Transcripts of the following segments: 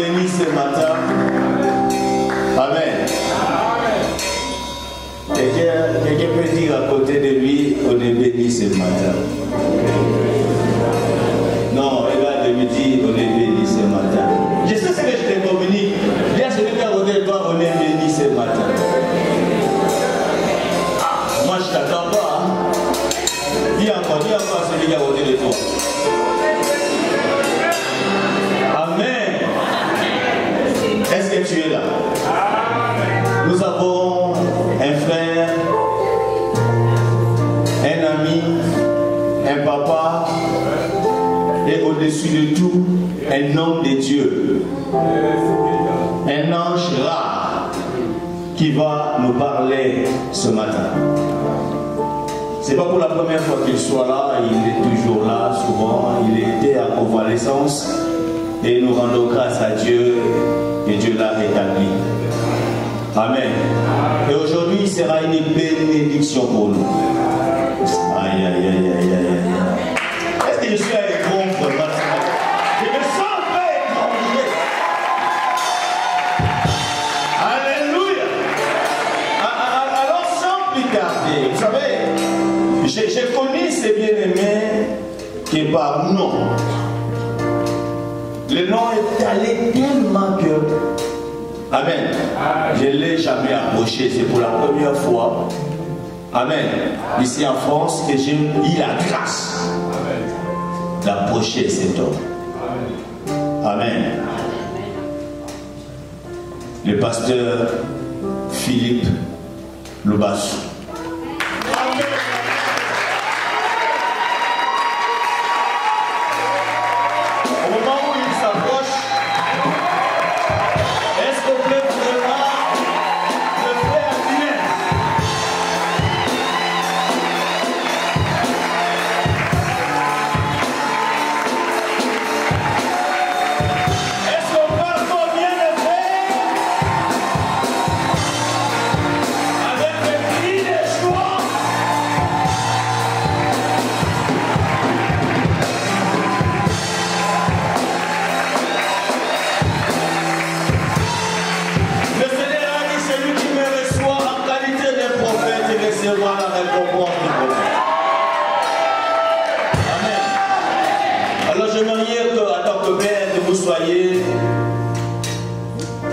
béni ce matin. Amen. Quelqu'un peut dire à côté de lui, on est béni ce matin. Non, regarde, lui dit, on est béni ce matin. Je sais ce que je te communique. Dis à celui qui est à côté de toi, on est béni ce matin. Moi, je t'attends pas. Hein? Dis encore à celui qui est à côté de toi. Amen. Est-ce que tu es là? Nous avons un frère, un ami, un papa et au-dessus de tout, un homme de Dieu, un ange rare qui va nous parler ce matin. C'est pas pour la première fois qu'il soit là, il est toujours là, souvent, il était à convalescence et nous rendons grâce à Dieu et Dieu l'a rétabli. Amen. Et aujourd'hui, il sera une bénédiction pour nous. Aïe, aïe, aïe, aïe, aïe. Est-ce que je suis à l'écran vraiment? Je me sens pas étranger. Alléluia. Alors, sans plus tarder, vous savez, j'ai connu ces bien-aimés qui par nom. Le nom est allé tellement que... Amen. Je ne l'ai jamais approché, c'est pour la première fois. Amen. Ici en France, que j'ai eu la grâce d'approcher cet homme. Amen. Le pasteur Philippe Lobassou.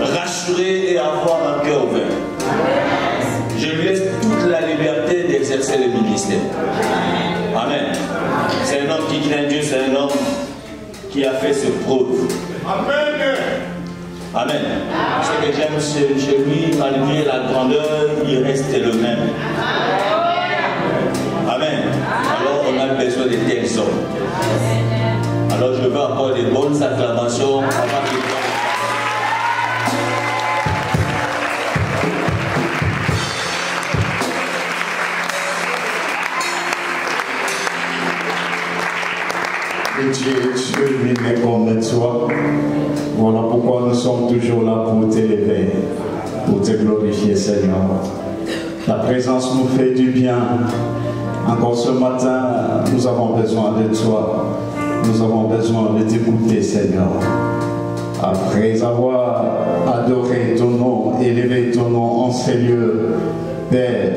Rassurer et avoir un cœur ouvert. Je lui laisse toute la liberté d'exercer le ministère. Amen. C'est un homme qui craint Dieu, c'est un homme qui a fait ses preuves. Amen. Amen. Ce que j'aime chez lui, malgré la grandeur, il reste le même. Amen. Alors on a besoin de tels hommes. Alors je veux encore des bonnes acclamations avant qu'il Dieu lui-même comme toi. Voilà pourquoi nous sommes toujours là pour t'élever, pour te glorifier, Seigneur. Ta présence nous fait du bien. Encore ce matin, nous avons besoin de toi. Nous avons besoin de t'écouter, Seigneur. Après avoir adoré ton nom, élevé ton nom en ces lieux, Père,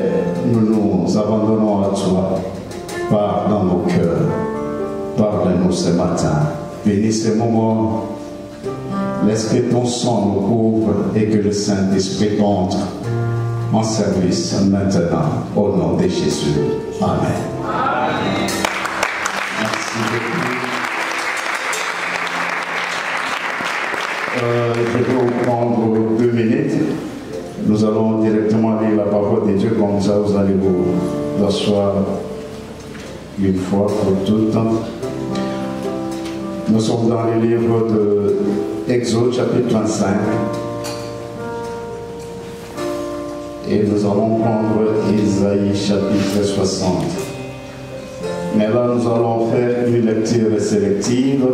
nous nous abandonnons à toi. Parle dans nos cœurs. Parle-nous ce matin. Bénis ce moment. Laisse que ton sang nous couvre et que le Saint-Esprit entre en service maintenant. Au nom de Jésus. Amen. Amen. Merci beaucoup. Je vais vous prendre 2 minutes. Nous allons directement lire la parole de Dieu. Comme ça, vous allez vous asseoir une fois pour toutes. Nous sommes dans le livre de Exode chapitre 25 et nous allons prendre Isaïe chapitre 60. Mais là nous allons faire une lecture sélective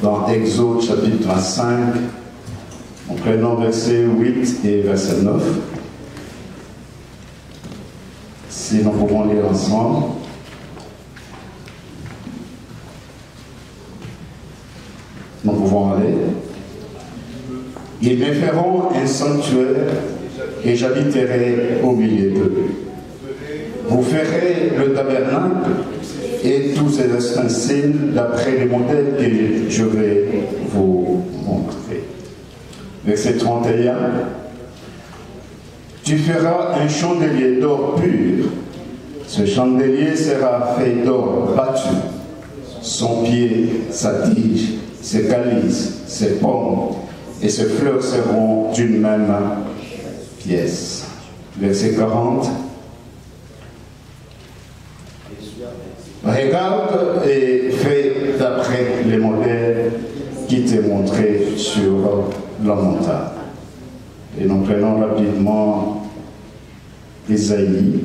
dans Exode chapitre 25. Nous prenons verset 8 et verset 9. Si nous pouvons lire ensemble. Nous pouvons aller. Ils me feront un sanctuaire et j'habiterai au milieu d'eux. Vous ferez le tabernacle et tous les ustensiles d'après les modèles que je vais vous montrer. Verset 31. Tu feras un chandelier d'or pur. Ce chandelier sera fait d'or battu. Son pied, sa tige, ses calices, ses pommes et ses fleurs seront d'une même pièce. Verset 40. Regarde et fais d'après les modèles qui t'est montré sur la montagne. Et nous prenons rapidement Isaïe.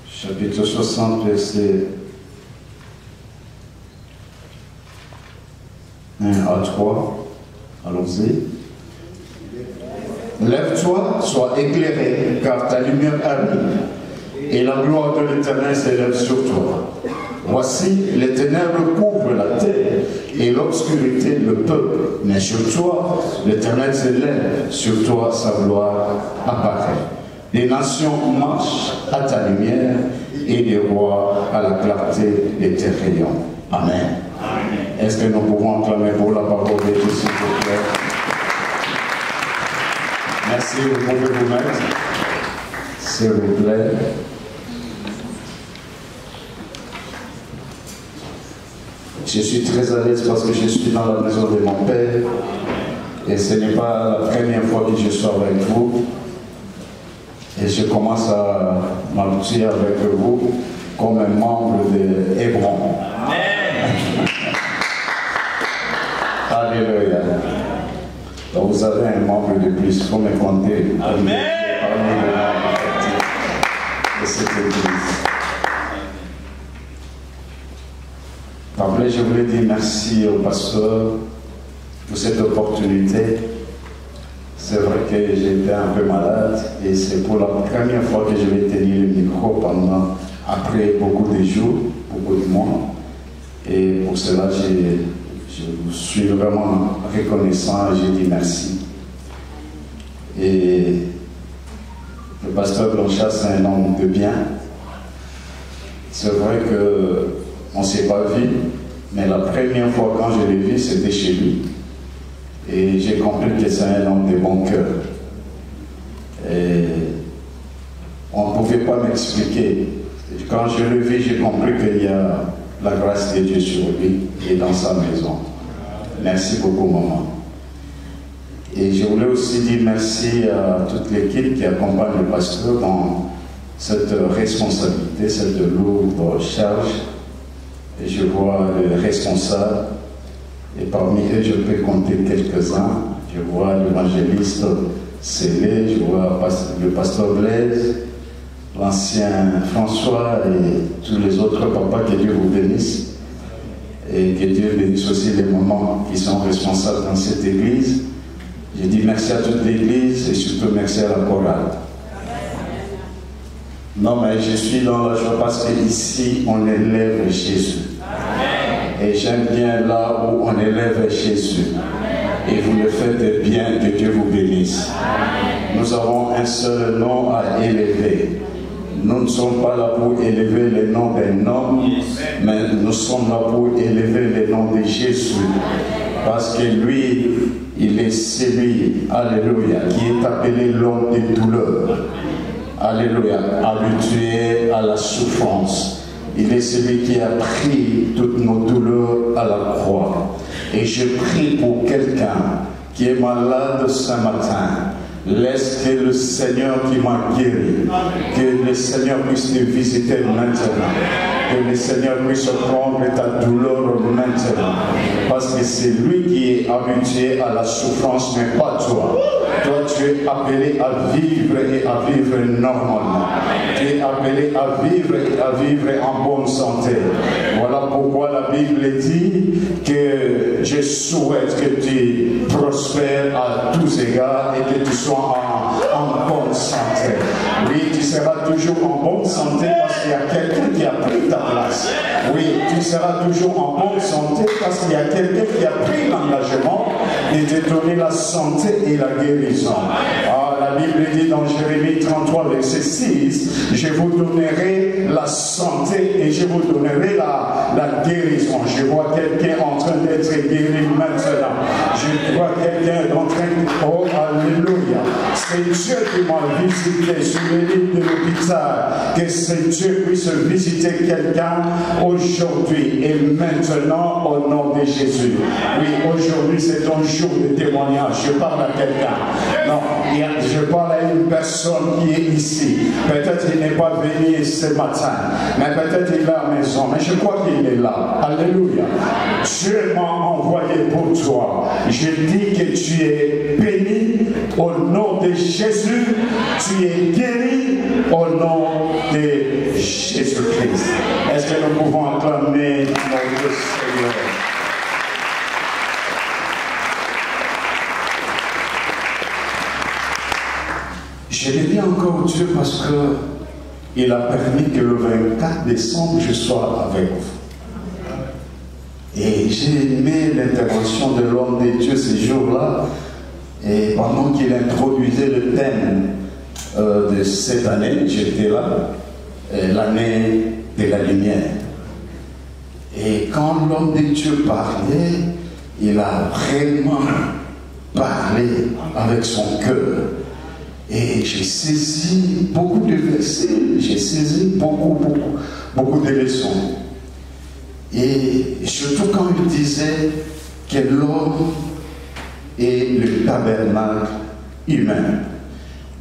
Chapitre 60, verset 1 à 3. Allons-y. Lève-toi, sois éclairé, car ta lumière arrive, et la gloire de l'Éternel s'élève sur toi. Voici, les ténèbres couvrent la terre, et l'obscurité le peuple. Mais sur toi, l'Éternel s'élève, sur toi sa gloire apparaît. Les nations marchent à ta lumière, et les rois à la clarté de tes rayons. Amen. Est-ce que nous pouvons acclamer pour la parole de Dieu, s'il vous plaît? Merci, vous pouvez vous mettre, s'il vous plaît. Je suis très à l'aise parce que je suis dans la maison de mon père et ce n'est pas la première fois que je suis avec vous. Et je commence à m'habituer avec vous comme un membre de Hébron. Alléluia. Donc vous avez un membre de plus, il faut me compter. Amen. De cette église. D'emblée, je voulais dire merci au pasteur pour cette opportunité. C'est vrai que j'étais un peu malade et c'est pour la première fois que je vais tenir le micro après beaucoup de jours, beaucoup de mois. Et pour cela, je vous suis vraiment reconnaissant et je dis merci. Et le pasteur Blanchard, c'est un homme de bien. C'est vrai qu'on ne s'est pas vu, mais la première fois quand je l'ai vu, c'était chez lui. Et j'ai compris que c'est un homme de bon cœur. Et on ne pouvait pas m'expliquer. Quand je l'ai vu, j'ai compris qu'il y a la grâce de Dieu sur lui et dans sa maison. Merci beaucoup, maman. Et je voulais aussi dire merci à toute l'équipe qui accompagne le pasteur dans cette responsabilité, cette lourde charge. Et je vois les responsables, et parmi eux, je peux compter quelques-uns. Je vois l'évangéliste Célé, je vois le pasteur Blaise, l'ancien François et tous les autres papas, que Dieu vous bénisse. Et que Dieu bénisse aussi les mamans qui sont responsables dans cette église. Je dis merci à toute l'église et surtout merci à la chorale. Non, mais je suis dans la joie parce qu'ici, on élève Jésus. Et j'aime bien là où on élève Jésus. Et vous le faites bien, que Dieu vous bénisse. Nous avons un seul nom à élever. Nous ne sommes pas là pour élever le nom d'un homme, mais nous sommes là pour élever le nom de Jésus. Parce que lui, il est celui, alléluia, qui est appelé l'homme de douleur. Alléluia, habitué à la souffrance. Il est celui qui a pris toutes nos douleurs à la croix. Et je prie pour quelqu'un qui est malade ce matin. Laisse que le Seigneur qui m'a guéri, que le Seigneur puisse te visiter maintenant. Que le Seigneur puisse prendre ta douleur maintenant. Parce que c'est lui qui est habitué à la souffrance, mais pas toi. Toi, tu es appelé à vivre et à vivre normalement. Tu es appelé à vivre et à vivre en bonne santé. Voilà pourquoi la Bible dit que je souhaite que tu prospères à tous égards et que tu sois en bonne santé. Oui, tu seras toujours en bonne santé parce qu'il y a quelqu'un qui a pris ta place. Oui, tu tu seras toujours en bonne santé parce qu'il y a quelqu'un qui a pris l'engagement de te donner la santé et la guérison. Ah, la Bible dit dans Jérémie 33, verset 6, je vous donnerai la santé et je vous donnerai la guérison. Je vois quelqu'un en train d'être guéri maintenant. Je vois quelqu'un en train de... Oh, alléluia. C'est Dieu qui m'a visité sur le lit de l'hôpital. Que c'est Dieu puisse visiter quelqu'un aujourd'hui et maintenant au nom de Jésus. Oui, aujourd'hui c'est un jour de témoignage. Je parle à quelqu'un. Non, je parle à une personne qui est ici. Peut-être il n'est pas venu ce matin, mais peut-être il est à la maison. Mais je crois qu'il est là. Alléluia. Dieu m'a envoyé pour toi. Je dis que tu es béni au nom de Jésus. Tu es guéri au nom de Jésus-Christ. Est-ce que nous pouvons acclamer notre Seigneur? Je bénis encore Dieu parce qu'il a permis que le 24 décembre, je sois avec vous. Et j'ai aimé l'intervention de l'homme de Dieu ces jours-là. Et pendant qu'il introduisait le thème de cette année, j'étais là, l'année de la lumière. Et quand l'homme de Dieu parlait, il a vraiment parlé avec son cœur. Et j'ai saisi beaucoup de versets, j'ai saisi beaucoup de leçons. Et surtout quand il disait que l'homme est le tabernacle humain.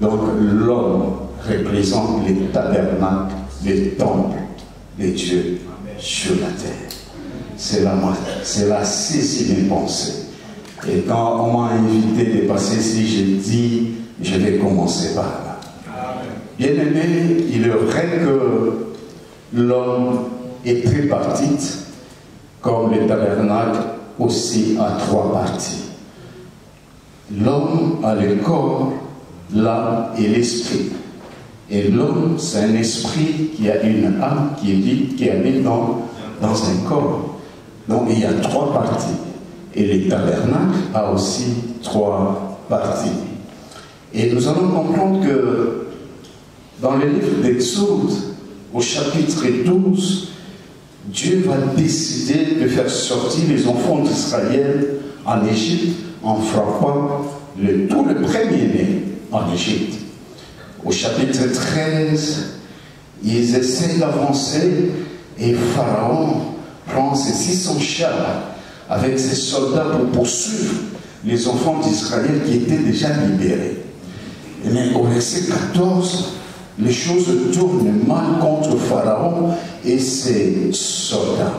Donc l'homme représente le tabernacle, le temple de Dieu sur la terre. C'est la saisie des pensées. Et quand on m'a invité de passer ici, j'ai dit, je vais commencer par là. Bien aimé, il est vrai que l'homme est tripartite, comme le tabernacle aussi a trois parties. L'homme a le corps, l'âme et l'esprit. Et l'homme, c'est un esprit qui a une âme qui est libre, qui habite dans un corps. Donc il y a trois parties. Et le tabernacle a aussi trois parties. Et nous allons comprendre que dans le livre d'Exode, au chapitre 12, Dieu va décider de faire sortir les enfants d'Israël en Égypte en frappant tout le premier-né en Égypte. Au chapitre 13, ils essaient d'avancer et Pharaon prend ses 600 chars avec ses soldats pour poursuivre les enfants d'Israël qui étaient déjà libérés. Mais au verset 14, les choses tournent mal contre Pharaon et ses soldats.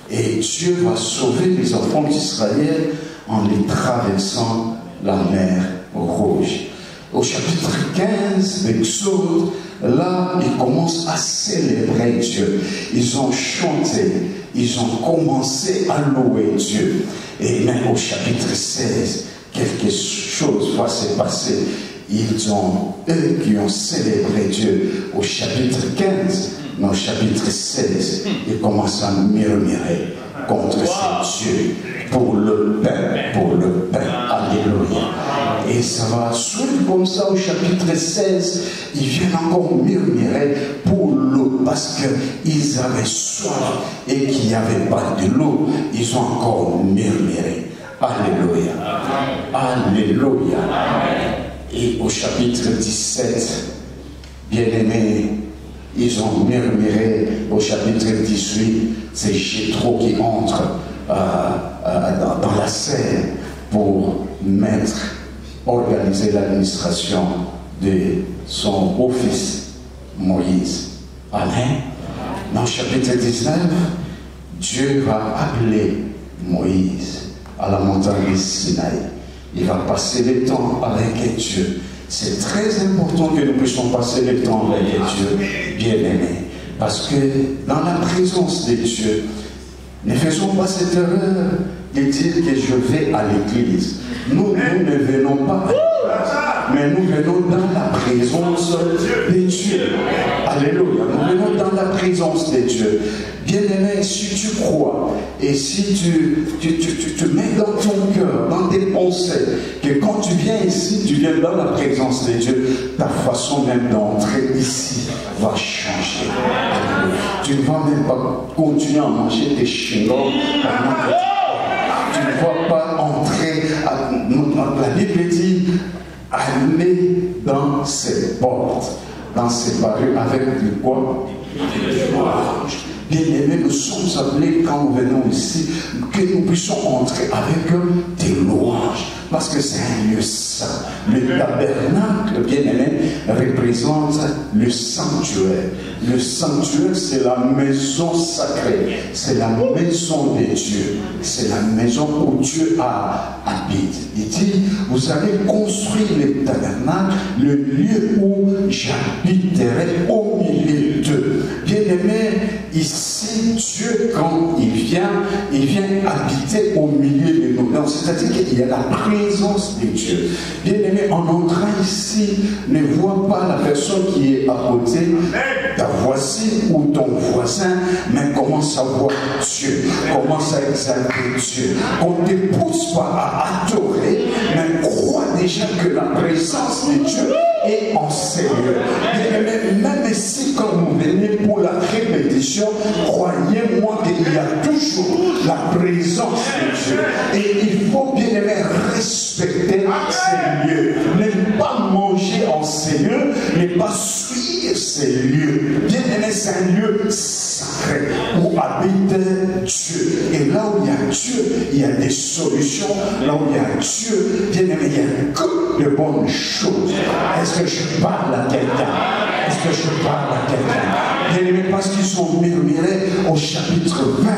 Et Dieu va sauver les enfants d'Israël en les traversant la mer Rouge. Au chapitre 15 d'Exode, là, ils commencent à célébrer Dieu. Ils ont chanté, ils ont commencé à louer Dieu. Et même au chapitre 16, quelque chose va se passer. Eux qui ont célébré Dieu au chapitre 15, mais au chapitre 16, ils commencent à murmurer contre ces dieux pour le pain, alléluia. Et ça va suivre comme ça au chapitre 16, ils viennent encore murmurer pour l'eau, parce qu'ils avaient soif et qu'il n'y avait pas de l'eau, ils ont encore murmuré. Alléluia. Alléluia. Et au chapitre 17, bien-aimés, ils ont murmuré. Au chapitre 18, c'est Jéthro qui entre dans la scène pour organiser l'administration de son beau-fils, Moïse. Amen. Dans le chapitre 19, Dieu va appeler Moïse à la montagne de Sinaï. Il va passer le temps avec Dieu. C'est très important que nous puissions passer le temps avec Dieu, bien-aimés. Parce que dans la présence de Dieu, ne faisons pas cette erreur de dire que je vais à l'église. Nous ne venons pas à mais nous venons dans la présence de Dieu. Alléluia. Nous venons dans la présence de Dieu. Bien-aimé, si tu crois et si tu mets dans ton cœur, dans tes pensées, que quand tu viens ici, tu viens dans la présence de Dieu, ta façon même d'entrer ici va changer. Alléluia. Tu ne vas même pas continuer à manger tes chewing-gums. Tu ne vas pas entrer. La Bible dit, allez dans ces portes, dans ces barrières, avec le quoi? Bien-aimés, nous sommes appelés quand nous venons ici, que nous puissions entrer avec des louanges, parce que c'est un lieu saint. Le tabernacle, bien-aimé, représente le sanctuaire. Le sanctuaire, c'est la maison sacrée, c'est la maison de Dieu, c'est la maison où Dieu habite. Il dit, vous allez construire le tabernacle, le lieu où j'habiterai au milieu d'eux. Bien-aimé, ici, Dieu, quand il vient habiter au milieu de nous. C'est-à-dire qu'il y a la présence de Dieu. Bien-aimé, en entrant ici, ne vois pas la personne qui est à côté, ta voisine ou ton voisin, mais commence à voir Dieu, commence à exalter Dieu. On ne te pousse pas à adorer, mais crois déjà que la présence de Dieu est en sérieux. Bien-aimé, même si quand vous venez pour la répétition, croyez-moi qu'il y a toujours la présence de Dieu. Et il faut bien aimer respecter ces lieux. Ne pas manger en ces lieux, ne pas suivre ces lieux. Bien aimé, c'est un lieu sacré où habite Dieu. Et là où il y a Dieu, il y a des solutions. Là où il y a Dieu, bien aimé, il y a que de bonnes choses. Est-ce que je parle à quelqu'un? Est-ce que je parle à quelqu'un? Bien aimé, parce qu'ils ont murmuré au chapitre 20,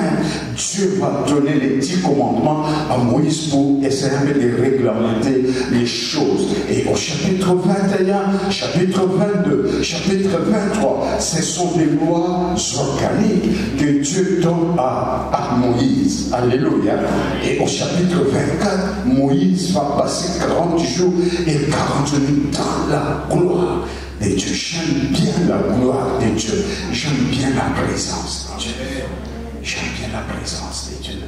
Dieu va donner les 10 commandements à Moïse pour essayer de réglementer les choses. Et au chapitre 21, chapitre 22, chapitre 23, ce sont des lois organiques que Dieu donne à Moïse. Alléluia. Et au chapitre 24, Moïse va passer 40 jours et 40 nuits dans la gloire de Dieu. J'aime bien la gloire de Dieu. J'aime bien la présence de Dieu. J'aime bien la présence de Dieu.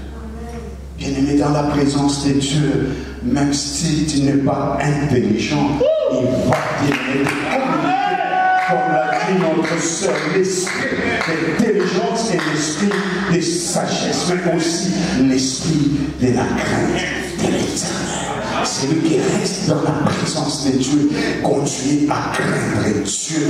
Bien-aimé, dans la présence de Dieu, même si tu n'es pas intelligent, il va bien communiquer, comme l'a dit notre sœur, l'esprit d'intelligence et l'esprit de sagesse, mais aussi l'esprit de la crainte de l'Éternel. C'est lui qui reste dans la présence de Dieu, continue à craindre Dieu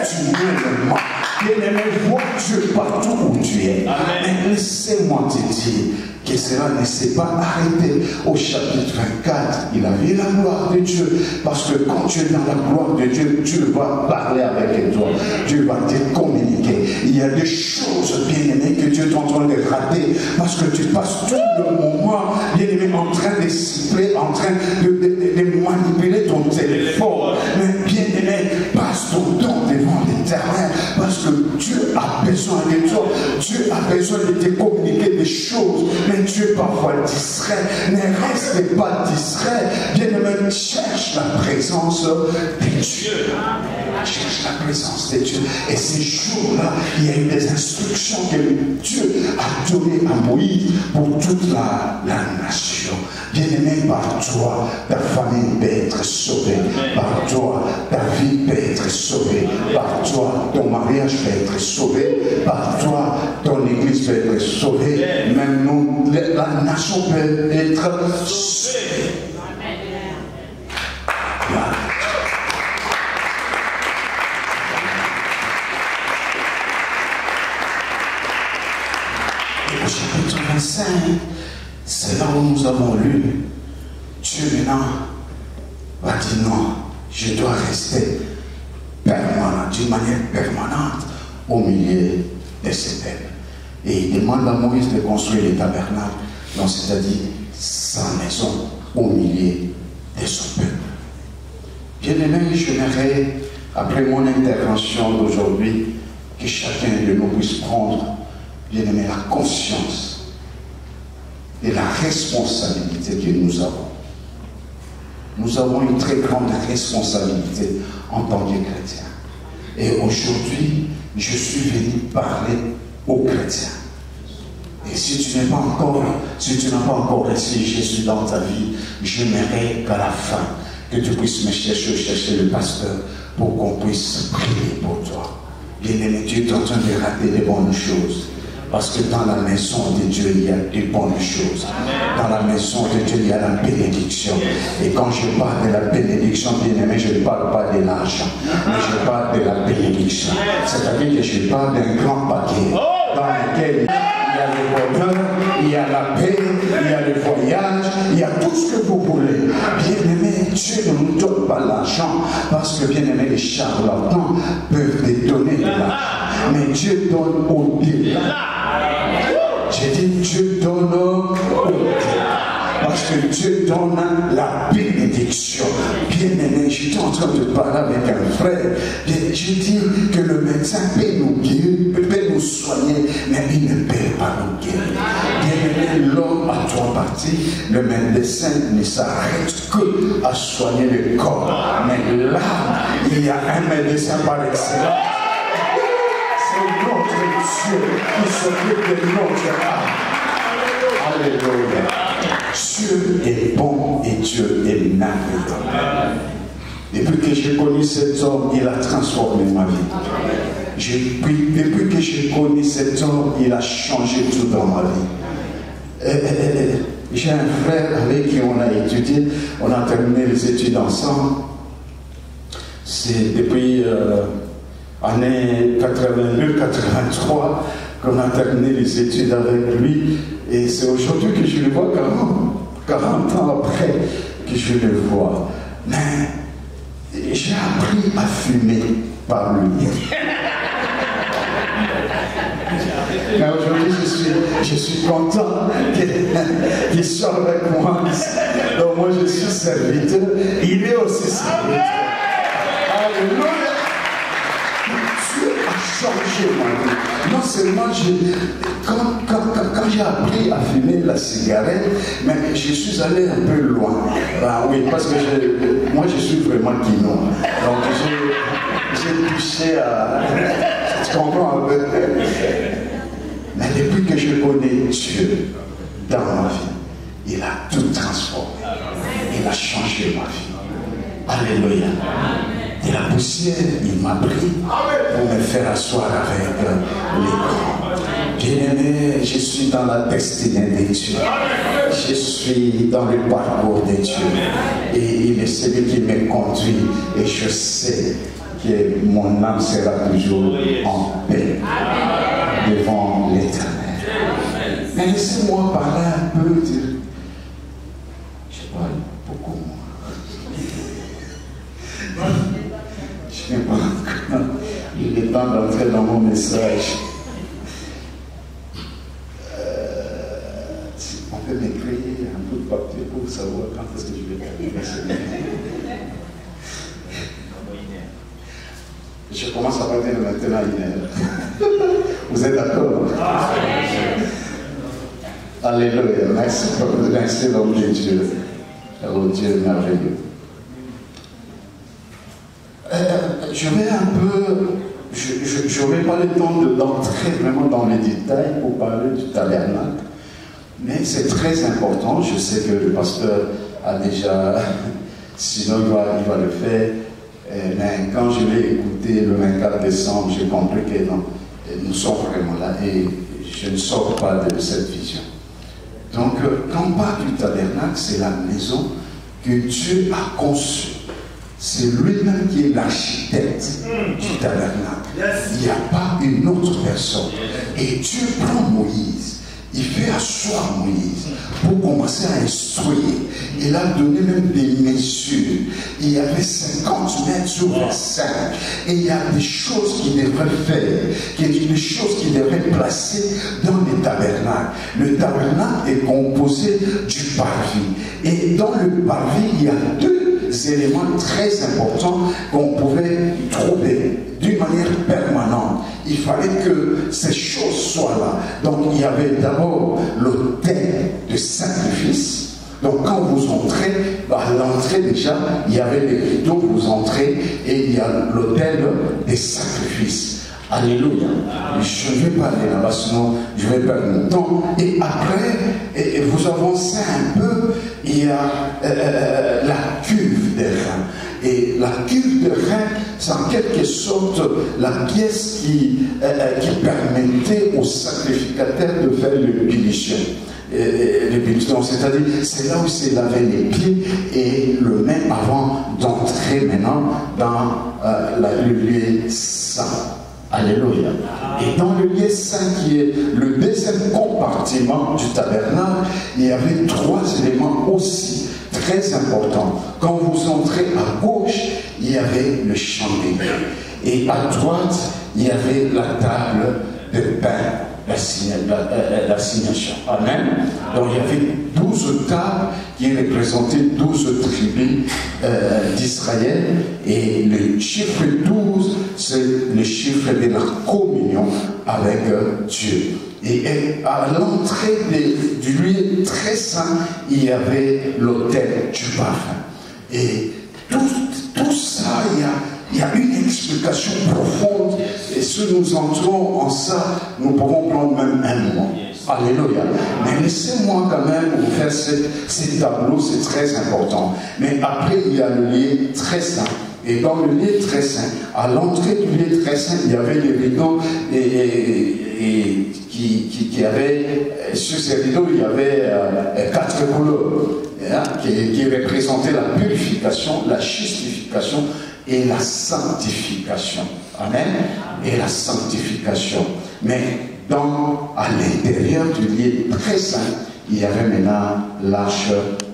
continuellement. Bien-aimé, vois Dieu partout où tu es. Mais laissez-moi te dire que cela ne s'est pas arrêté au chapitre 24. Il a vu la gloire de Dieu, parce que quand tu es dans la gloire de Dieu, Dieu va parler avec toi, Dieu va te communiquer. Il y a des choses, bien-aimées, que Dieu est en train de rater, parce que tu passes tout le moment, bien-aimé, en train de siffler, en train de manipuler ton téléphone. Mais bien-aimé, passe ton temps devant l'Éternel, parce que Dieu a besoin de toi, Dieu a besoin de te communiquer des choses, mais tu es parfois distrait. Ne reste pas distrait. Bien-aimé, cherche la présence de Dieu. Cherche la présence de Dieu. Et ces jours-là, il y a eu des instructions que Dieu a données à Moïse pour toute la nation. Bien-aimé, par toi, ta famille peut être sauvée. Par toi, ta vie peut être sauvée. Par toi, ton mariage peut être sauvé. Par toi, ton église peut être sauvée. Même nous, la nation peut être sauvée. Et au chapitre 25, c'est là où nous avons lu, Dieu maintenant va dire non, je dois rester permanent, d'une manière permanente au milieu de ces peuples. Et il demande à Moïse de construire le tabernacle, donc c'est-à-dire sa maison au milieu de son peuple. Bien-aimé, j'aimerais, après mon intervention d'aujourd'hui, que chacun de nous puisse prendre, bien-aimé, la conscience et la responsabilité que nous avons. nous avons une très grande responsabilité en tant que chrétiens. Et aujourd'hui, je suis venu parler aux chrétiens. Et si tu n'as pas encore reçu Jésus dans ta vie, j'aimerais qu'à la fin, que tu puisses me chercher le pasteur pour qu'on puisse prier pour toi. Bien-aimé, tu es en train de rater des bonnes choses. Parce que dans la maison de Dieu, il y a des bonnes choses. Dans la maison de Dieu, il y a la bénédiction. Et quand je parle de la bénédiction, bien-aimé, je ne parle pas de l'argent, mais je parle de la bénédiction. C'est-à-dire que je parle d'un grand paquet dans lequel il y a le bonheur, il y a la paix, il y a le voyage, il y a tout ce que vous voulez. Bien-aimé, Dieu ne nous donne pas l'argent parce que, bien-aimé, les charlatans peuvent te donner de l'argent. Mais Dieu donne au-delà. J'ai dit Dieu donne au-delà. Parce que Dieu donne la bénédiction. Bien-aimé, j'étais en train de parler avec un frère. J'ai dit que le médecin peut nous guérir, peut nous soigner, mais il ne peut pas nous guérir. Bien-aimé, l'homme a trois parties. Le médecin ne s'arrête que à soigner le corps. Mais là, il y a un médecin par excellence. C'est notre Dieu qui s'occupe de notre âme. Alléluia. Dieu est bon et Dieu est merveilleux. Depuis que j'ai connu cet homme, il a transformé ma vie. Depuis que j'ai connu cet homme, il a changé tout dans ma vie. J'ai un frère avec qui on a étudié, on a terminé les études ensemble. C'est depuis année 82-83 qu'on a terminé les études avec lui. Et c'est aujourd'hui que je le vois 40 ans après que je le vois. Mais j'ai appris à fumer par lui. Mais aujourd'hui, je suis content qu'il soit avec moi. Donc moi, je suis serviteur. Il est aussi serviteur. Alléluia. Dieu a changé ma vie. Non seulement quand j'ai appris à fumer la cigarette, mais je suis allé un peu loin. Ben oui, parce que moi je suis vraiment quinoa. Donc j'ai touché à... Tu comprends un peu? Mais depuis que je connais Dieu dans ma vie, il a tout transformé. Il a changé ma vie. Alléluia. Et la poussière, il m'a pris pour me faire asseoir avec les grands. Bien-aimé, je suis dans la destinée de Dieu. Je suis dans le parcours de Dieu. Et il est celui qui me conduit. Et je sais que mon âme sera toujours en paix devant l'Éternel. Mais laissez-moi parler un peu de... Je parle beaucoup moins. Je ne sais pas encore. Il est temps d'entrer dans mon message. On peut m'écrire un bout de papier pour savoir quand est-ce que je vais terminer. Je commence à partir maintenant à 1h. Vous êtes d'accord? Alléluia. Merci l'homme de Dieu. Oh Dieu merveilleux. Je vais un peu, je n'aurai pas le temps d'entrer vraiment dans les détails pour parler du tabernacle, mais c'est très important. Je sais que le pasteur a déjà, sinon il va le faire, mais quand je l'ai écouté le 24 décembre, j'ai compris que non, nous sommes vraiment là et je ne sors pas de cette vision. Donc, quand on parle du tabernacle, c'est la maison que Dieu a conçue. C'est lui-même qui est l'architecte du tabernacle. Il n'y a pas une autre personne. Et Dieu prend Moïse. Il fait asseoir Moïse pour commencer à instruire. Il a donné même des mesures. Il y avait 50 mètres sur 25. Et il y a des choses qu'il devrait faire, des choses qu'il devrait placer dans le tabernacle. Le tabernacle est composé du parvis. Et dans le parvis, il y a deux éléments très importants qu'on pouvait trouver d'une manière permanente. Il fallait que ces choses soient là. Donc il y avait d'abord l'autel de sacrifice, Donc quand vous entrez, à l'entrée déjà, il y avait les rideaux, vous entrez et il y a l'autel des sacrifices. Alléluia. Je ne vais pas aller là-bas, sinon je vais perdre mon temps. Et après, vous avancez un peu, il y a la cuve des reins. Et la cuve des reins, c'est en quelque sorte la pièce qui permettait aux sacrificateurs de faire l'ébullition. C'est-à-dire, c'est là où c'est laver les pieds et le main avant d'entrer maintenant dans le lieu saint. Alléluia. Et dans le lieu saint qui est le deuxième compartiment du tabernacle, il y avait 3 éléments aussi très importants. Quand vous entrez à gauche, il y avait le chandelier. Et à droite, il y avait la table de pain, l'assignation. Amen. Donc il y avait 12 tables qui représentaient 12 tribus d'Israël. Et le chiffre 12, c'est le chiffre de la communion avec Dieu. Et à l'entrée du lieu très saint, il y avait l'autel du parfum. Et tout ça, il y a une explication profonde. Et si nous entrons en ça, nous pouvons prendre même un mois. Alléluia. Mais laissez-moi quand même vous faire ces tableaux, c'est très important. Mais après, il y a le lieu très saint. Et dans le lieu très saint, à l'entrée du lieu très saint, il y avait les rideaux qui avaient, sur ces rideaux, il y avait 4 couleurs qui représentaient la purification, la justification et la sanctification. Amen. Et la sanctification. Mais à l'intérieur du lieu très saint, il y avait maintenant l'arche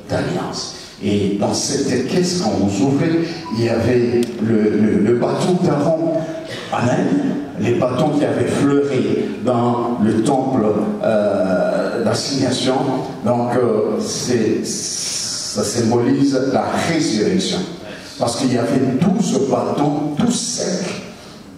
d'alliance. Et dans cette caisse, quand vous ouvrez, il y avait le bâton d'Aaron. Amen. Les bâtons qui avaient fleuri dans le temple d'assignation. Donc, ça symbolise la résurrection. Parce qu'il y avait 12 bâtons tout secs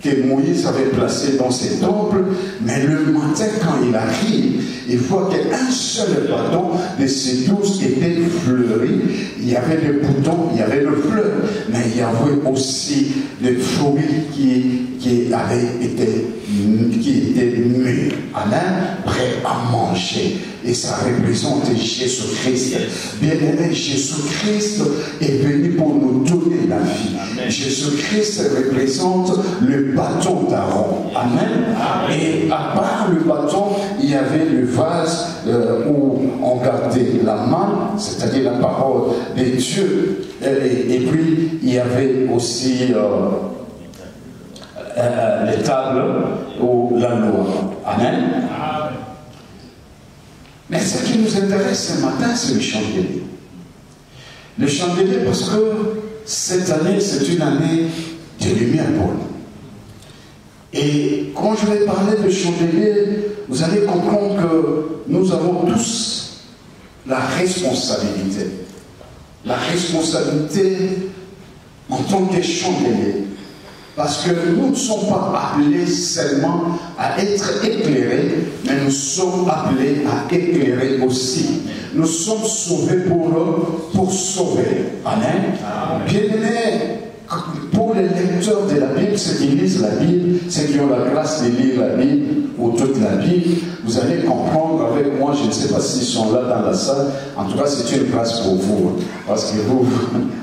que Moïse avait placés dans ses temples, mais le matin, quand il arrive, il voit qu'un seul bâton de ces 12 était fleuri. Il y avait des boutons, il y avait le fleur, mais il y avait aussi des fruits qui étaient mûrs, prêts à manger. Et ça représente Jésus-Christ. Bien-aimé, Jésus-Christ est venu pour nous donner la vie. Jésus-Christ représente le bâton d'Aaron. Amen. Et à part le bâton, il y avait le vase où on gardait la main, c'est-à-dire la parole de Dieu. Et puis, il y avait aussi les tables ou la loi. Amen. Mais ce qui nous intéresse ce matin, c'est le chandelier. Le chandelier, parce que cette année, c'est une année de lumière pour nous. Et quand je vais parler de chandelier, vous allez comprendre que nous avons tous la responsabilité. La responsabilité en tant que chandelier. Parce que nous ne sommes pas appelés seulement à être éclairés, mais nous sommes appelés à éclairer aussi. Nous sommes sauvés pour sauver. Amen. Bien-aimés, pour les lecteurs de la Bible, ceux qui lisent la Bible, ceux qui ont la grâce de lire la Bible ou toute la Bible, vous allez comprendre avec moi, je ne sais pas s'ils sont là dans la salle, en tout cas c'est une grâce pour vous, parce que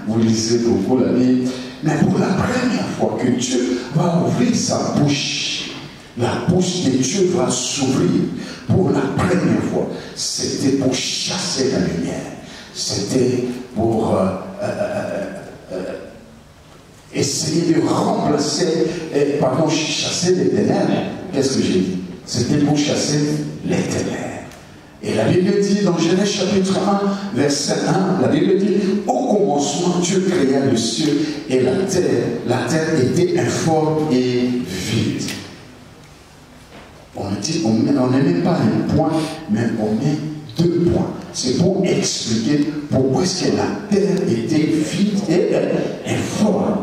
vous lisez beaucoup la Bible. Mais pour la première fois que Dieu va ouvrir sa bouche, la bouche de Dieu va s'ouvrir. Pour la première fois, c'était pour chasser la lumière. C'était pour essayer de remplacer, chasser les ténèbres. Qu'est-ce que j'ai dit? C'était pour chasser les ténèbres. Et la Bible dit dans Genèse chapitre 1, verset 1, la Bible dit, au commencement, Dieu créa le ciel et la terre. La terre était informe et vide. On dit, on ne met pas un point, mais on met 2 points. C'est pour expliquer pourquoi est-ce que la terre était vide et informe.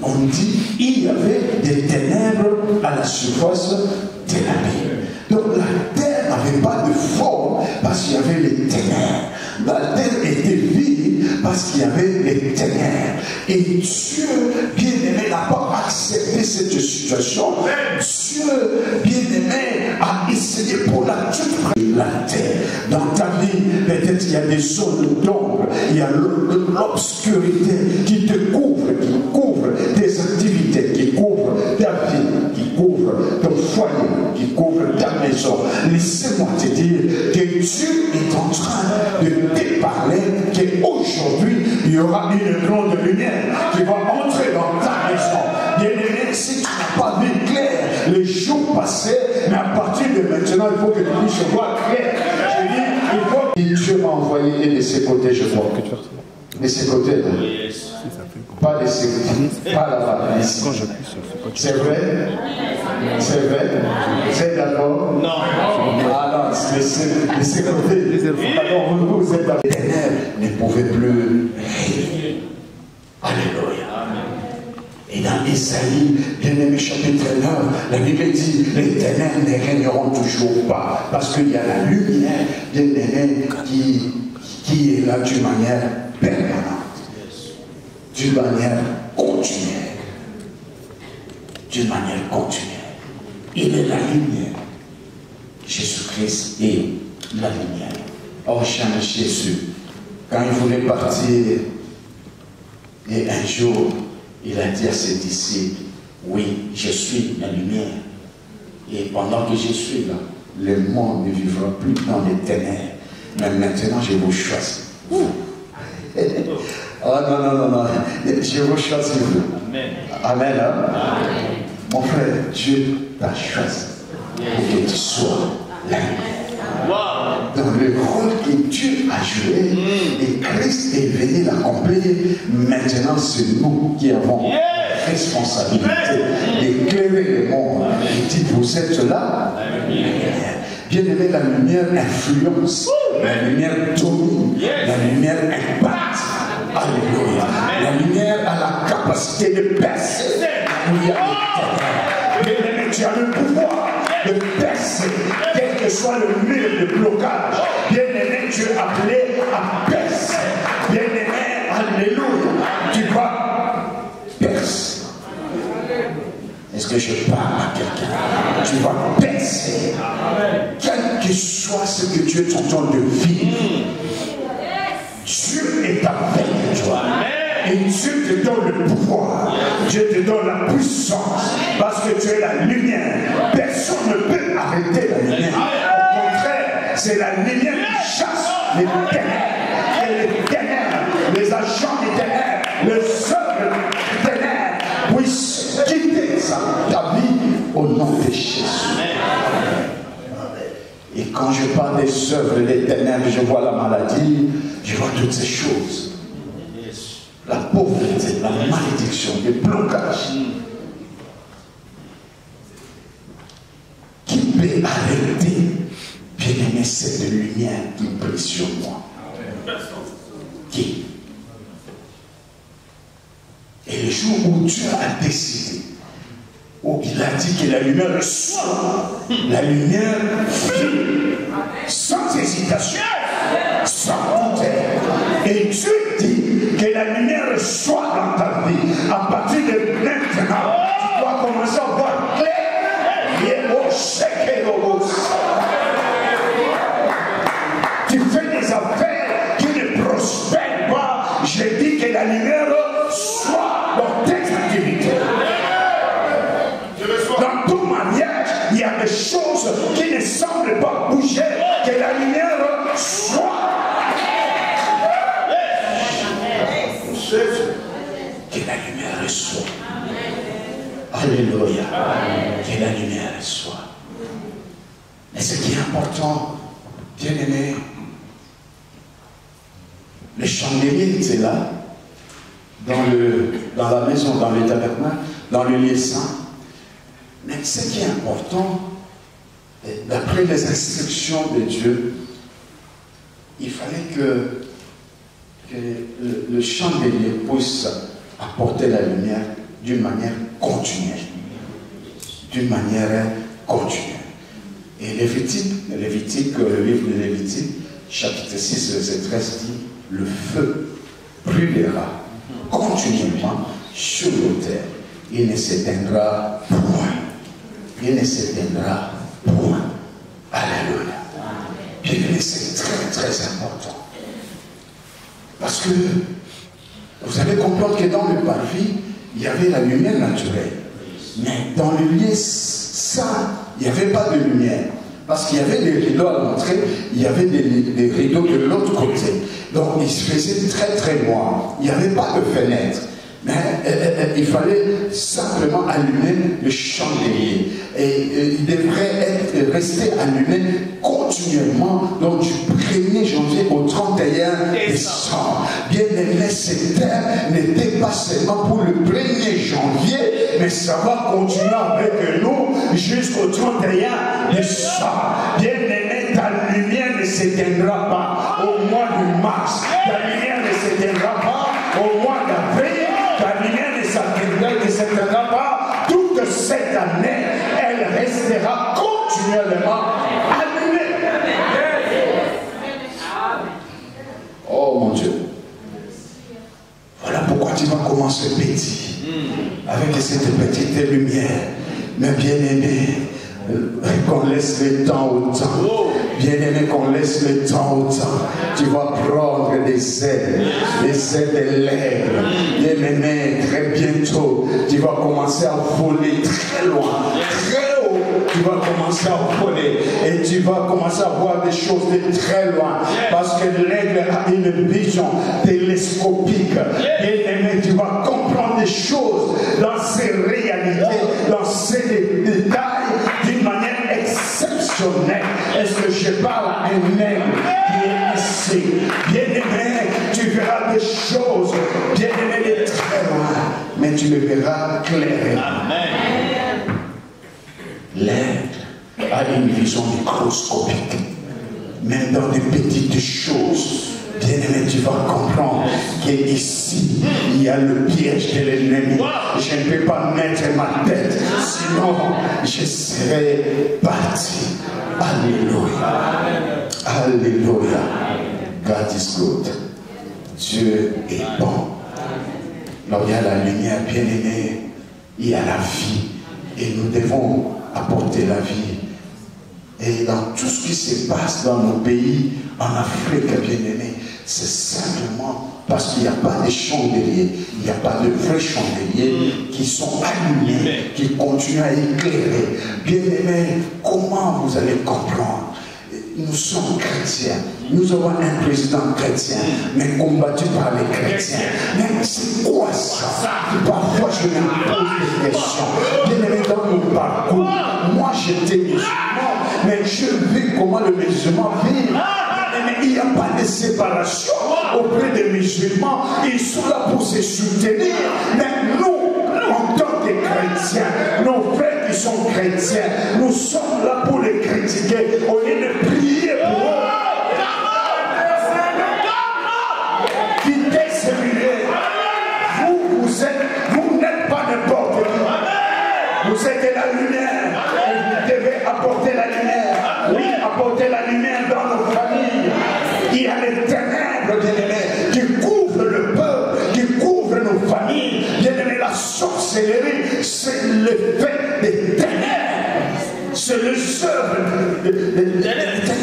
On dit, il y avait des ténèbres à la surface de la Bible. Donc la terre n'avait pas de forme parce qu'il y avait les ténèbres. La terre était vide parce qu'il y avait les ténèbres. Et Dieu, bien aimé, n'a pas accepté cette situation. Dieu, bien aimé, a essayé pour la toute la terre. Dans ta vie, peut-être il y a des zones d'ombre, il y a l'obscurité qui te couvre, qui couvre tes activités, qui couvre ta vie, qui couvre ton foyer, qui couvre ta maison. Laissez-moi te dire que Dieu est en train de te parler qu'aujourd'hui il y aura une grande lumière qui va entrer dans ta maison. Bien-aimé, si tu n'as pas vu clair les jours passés, mais à partir de maintenant, il faut que tu puisses voir clair. Je dis, il faut que Dieu m'a envoyé de ses côtés, je crois. De ses côtés, là. Pas de ses côtés, pas là-bas. C'est vrai? C'est vrai? Vous êtes d'accord? Non. Ah non, de ses côtés. Alors vous êtes dans les ténèbres, ne pouvez plus régner. Alléluia. Et dans Isaïe, bien-aimé chapitre 9, la Bible dit, les ténèbres ne régneront toujours pas. Parce qu'il y a la lumière, bien-aimé, qui est là d'une manière permanente. D'une manière continuelle. D'une manière continuelle. Il est la lumière. Jésus-Christ est la lumière. Oh, cher Jésus, quand il voulait partir, et un jour, il a dit à ses disciples, oui, je suis la lumière. Et pendant que je suis là, le monde ne vivra plus dans les ténèbres. Mais maintenant, je vous choisis. Oh non. Je vous choisis vous. Amen. Amen. Hein? Amen. Mon frère, Dieu t'a choisi pour que tu sois la lumière. Dans le rôle que Dieu a joué, et Christ est venu l'accomplir. Maintenant, c'est nous qui avons la responsabilité d'éclairer le monde. Il dit, vous êtes là, la lumière. Bien aimé, la lumière influence, la lumière domine, la lumière impacte. Alléluia. La lumière a la capacité de percer où il y a les ténèbres. Bien aimé, tu as le pouvoir de percer, quel que soit le mur de blocage. Bien aimé, tu es appelé à percer. Bien aimé, alléluia, tu vas percer. Est-ce que je parle à quelqu'un? Tu vas percer. Quel que soit ce que tu es en train de vivre, Dieu est avec toi. Et Dieu te donne le pouvoir. Dieu te donne la puissance. Parce que tu es la lumière. Personne ne peut arrêter la lumière. Au contraire, c'est la lumière qui chasse les ténèbres. Et les ténèbres, les agents des ténèbres, les œuvres des ténèbres puissent quitter ta vie au nom de Jésus. Et quand je parle des œuvres des ténèbres, je vois la maladie, je vois toutes ces choses. La pauvreté, la malédiction, les blocages. Qui peut arrêter, bien-aimé, cette lumière qui brille sur moi? Qui? Et le jour où Dieu a décidé, où il a dit que la lumière soit, la lumière vit, sans hésitation, sans doute. Et Dieu dit que la lumière soit dans ta vie. À partir de maintenant, tu dois commencer à voir clair. Tu fais des affaires qui ne prospèrent pas. Je dis que la lumière soit dans tes activités. Dans ton mariage, il y a des choses qui ne semblent pas bouger. Que la lumière soit. Que la lumière soit. Alléluia. Que la lumière soit. Mais ce qui est important, bien aimé, le chandelier était là, dans la maison, dans le tabernacle, dans le lieu saint. Mais ce qui est important, d'après les instructions de Dieu, il fallait que le chandelier puisse apporter la lumière d'une manière continuelle. D'une manière continuelle. Et le livre de Lévitique, chapitre 6, verset 13 dit, le feu brûlera continuellement sur l'autel. Il ne s'éteindra point. Il ne s'éteindra point. Alléluia. Bien aimé, c'est très très important. Parce que vous allez comprendre que dans le parvis, il y avait la lumière naturelle. Mais dans le lieu saint, il n'y avait pas de lumière. Parce qu'il y avait des rideaux à l'entrée, il y avait des rideaux de l'autre côté. Donc il se faisait très très noir. Il n'y avait pas de fenêtre. Mais il fallait simplement allumer le chandelier. Et il devrait rester allumé continuellement, donc du 1er janvier au 31 décembre. Bien aimé, cette terre n'était pas seulement pour le 1er janvier, mais ça va continuer avec nous jusqu'au 31 décembre. Bien aimé, ta lumière ne s'éteindra pas au mois de mars. Ta lumière ne s'éteindra pas au mois d'avril. Ta lumière ne s'éteindra pas toute cette année. Elle restera continuellement allumée. Oh mon Dieu. Voilà pourquoi tu vas commencer petit. Avec cette petite lumière. Mais bien aimé, qu'on laisse le temps au temps. Bien aimé, qu'on laisse le temps au temps. Tu vas prendre des ailes de l'aigle. Bien aimé, très bientôt, tu vas commencer à voler très loin, très haut. Tu vas commencer à voler et tu vas commencer à voir des choses de très loin. Parce que l'aigle a une vision télescopique. Bien aimé, tu vas comprendre des choses dans ces réalités, dans ces détails, d'une manière exceptionnelle. Est-ce que je parle à un aigle qui est ici? Bien aimé, tu verras des choses, bien aimé, de très loin, mais tu le verras clairement. L'aigle a une vision microscopique, même dans des petites choses. Bien aimé, tu vas comprendre qu'ici, il y a le piège de l'ennemi. Je ne peux pas mettre ma tête, sinon je serai parti. Alléluia. Alléluia. God is good. Dieu est bon. Là où il y a la lumière, bien aimé, il y a la vie. Et nous devons apporter la vie. Et dans tout ce qui se passe dans nos pays, en Afrique, bien aimé, c'est simplement parce qu'il n'y a pas de chandeliers, il n'y a pas de vrais chandeliers qui sont allumés, qui continuent à éclairer. Bien aimé, comment vous allez comprendre? Nous sommes chrétiens, nous avons un président chrétien, mais combattu par les chrétiens. Mais c'est quoi ça? Parfois je me pose des questions. Bien aimé, dans mon parcours, moi j'étais musulman, mais je vis comment le musulman vit. Mais il n'y a pas de séparation auprès des musulmans. Ils sont là pour se soutenir. Mais nous, en tant que chrétiens, nos frères qui sont chrétiens, nous sommes là pour les critiquer au lieu de prier pour eux. Vitesse milieu. Vous n'êtes pas n'importe qui. Vous êtes la lumière. Et vous devez apporter la lumière. Oui, apporter la lumière dans nos familles. Il y a les ténèbres, bien-aimés, qui couvrent le peuple, qui couvrent nos familles. Bien-aimés, la sorcellerie, c'est l'effet des ténèbres. C'est le œuvre des ténèbres.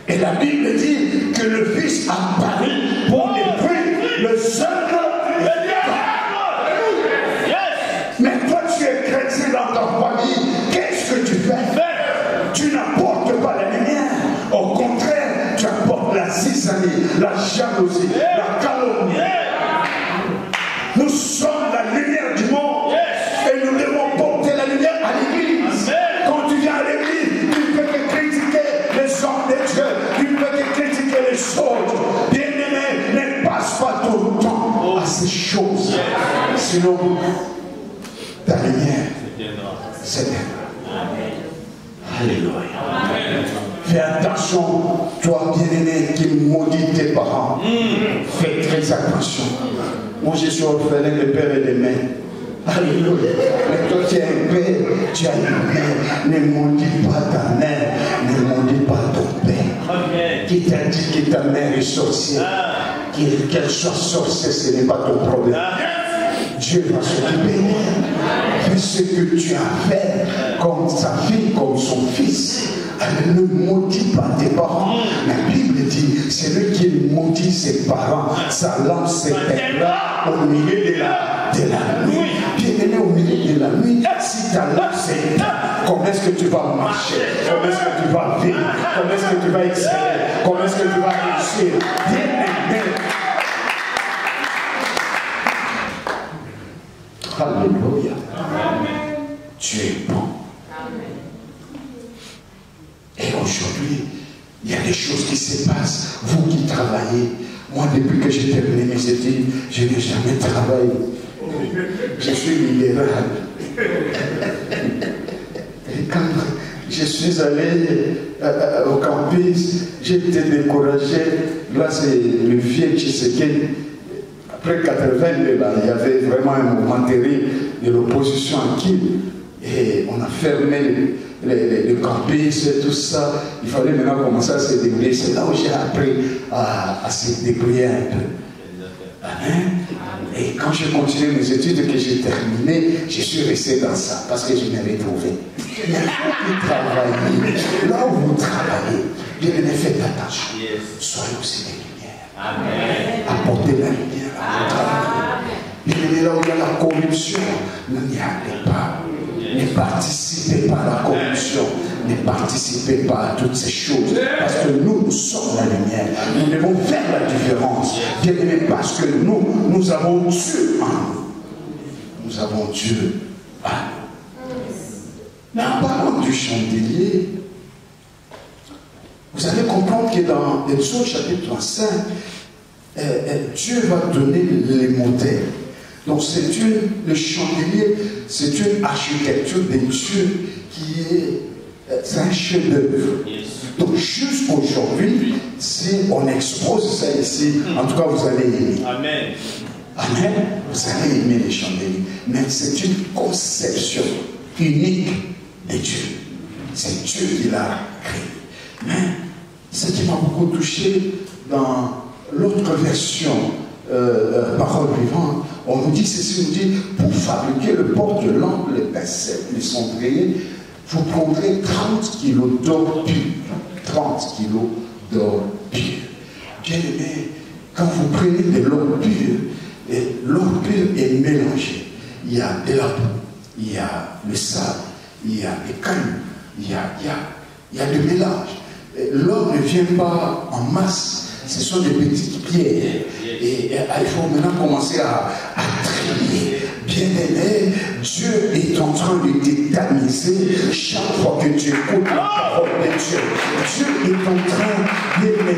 Et la Bible dit que le Fils a paru pour détruire le œuvre des ténèbres. Mais toi, tu es chrétien dans ta famille. Qu'est-ce que tu fais? Tu n'apportes pas la lumière. Au contraire, tu apportes la zizanie, la jalousie, la calomnie. Nous sommes la lumière du monde et nous devons porter la lumière à l'église. Quand tu viens à l'église, tu ne peux que critiquer les hommes de Dieu, tu ne peux que critiquer les choses. Bien-aimé, ne passe pas tout le temps à ces choses. Sinon, ta lumière s'éteindra. Alléluia. Fais attention, toi bien-aimé qui maudit tes parents. Fais très attention. Moi je suis orphelin de père et de mère. Alléluia. Mais toi, tu es un père, tu as une mère. Ne maudis pas ta mère, ne maudis pas ton père. Qui t'a dit que ta mère est sorcière? Qu'elle soit sorcière, ce n'est pas ton problème. Dieu va s'occuper d'elle. Fais ce que tu as fait comme sa fille, comme son fils. Ne maudis pas tes parents. La Bible dit, c'est lui qui maudit ses parents. Sa langue s'éteindra au milieu de la nuit. Bien-aimé, au milieu de la nuit, si ta langue s'éteint, comment est-ce que tu vas marcher? Comment est-ce que tu vas vivre? Comment est-ce que tu vas exceller? Comment est-ce que tu vas réussir? Bien-aimé. Alléluia. Tu es bon. Et aujourd'hui, il y a des choses qui se passent. Vous qui travaillez, moi depuis que j'ai terminé mes études, je n'ai jamais travaillé. Je suis libéral. Et quand je suis allé au campus, j'ai été découragé. Là, c'est le vieux Tshisekedi. Après 80, il y avait vraiment un mouvement terrible de l'opposition en Kiev. Et on a fermé le campus et tout ça. Il fallait maintenant commencer à se débrouiller. C'est là où j'ai appris à se débrouiller un peu. Amen. Et quand j'ai continué mes études que j'ai terminées, je suis resté dans ça parce que je m'avais trouvé. Mais vous travaillez, là où vous travaillez, bien faites attention. Soyez aussi des lumières. Amen. Apportez la lumière à votre travail. Bien là où il y a la corruption, n'y allez pas. Ne participez pas à la corruption. Ne participez pas à toutes ces choses. Parce que nous sommes la lumière. Nous devons faire la différence. Bien aimé, parce que nous avons Dieu en nous. Nous avons Dieu en nous. Mais en parlant du chandelier, vous allez comprendre que dans Exode chapitre 5, Dieu va donner les modèles. Donc le chandelier, c'est une architecture de Dieu qui est un chef-d'œuvre. Donc jusqu'aujourd'hui, si on expose ça ici, en tout cas vous allez aimer. Amen. Amen. Vous allez aimer les chandeliers. Mais c'est une conception unique de Dieu. C'est Dieu qui l'a créé. Mais ce qui m'a beaucoup touché dans l'autre version, parole vivante, on nous dit ceci, on nous dit, pour fabriquer le porte-lampe, les pincettes, les cendriers, vous prendrez 30 kilos d'or pur. 30 kilos d'or pur. Bien aimé, quand vous prenez de l'or pur, l'or pur est mélangé. Il y a de la boue, il y a le sable, il y a des cailloux, il y a de mélange. L'or ne vient pas en masse, ce sont des petites pierres. Et il faut maintenant commencer à trier. Bien aimé, Dieu est en train de t'étamiser chaque fois que tu écoutes la parole de Dieu. Dieu est en train, bien aimé,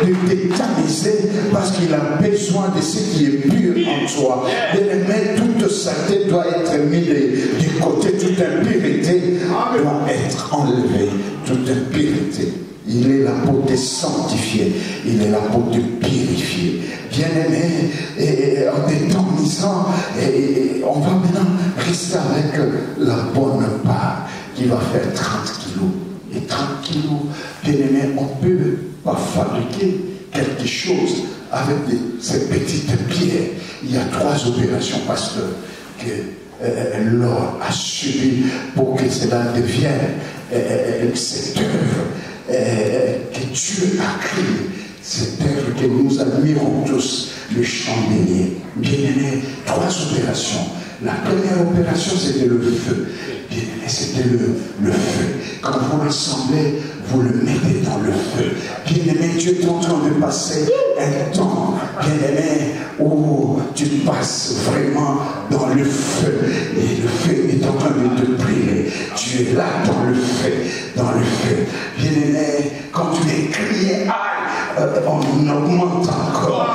de t'étamiser parce qu'il a besoin de ce qui est pur en toi. Bien aimé, toute saleté doit être mise de côté, toute impureté doit être enlevée, toute impureté. Il est là pour te sanctifier, il est là pour te purifier. Bien-aimé, en t'étamisant, on va maintenant rester avec la bonne part qui va faire 30 kilos. Et 30 kilos, bien-aimé, on ne peut pas fabriquer quelque chose avec ces petites pierres. Il y a 3 opérations, pasteur, que l'or a subi pour que cela devienne cette œuvre que Dieu a créée, cette œuvre que nous admirons tous, le chandelier. Bien-aimé, 3 opérations. La première opération, c'était le feu. Bien-aimé, c'était le feu. Quand vous l'assemblez, vous le mettez dans le feu. Bien-aimé, Dieu est en train de passer un temps, bien-aimé, où tu passes vraiment dans le feu. Et le feu est en train de te brûler. Tu es là dans le feu, dans le feu. Bien-aimé, quand tu es crié, on augmente encore.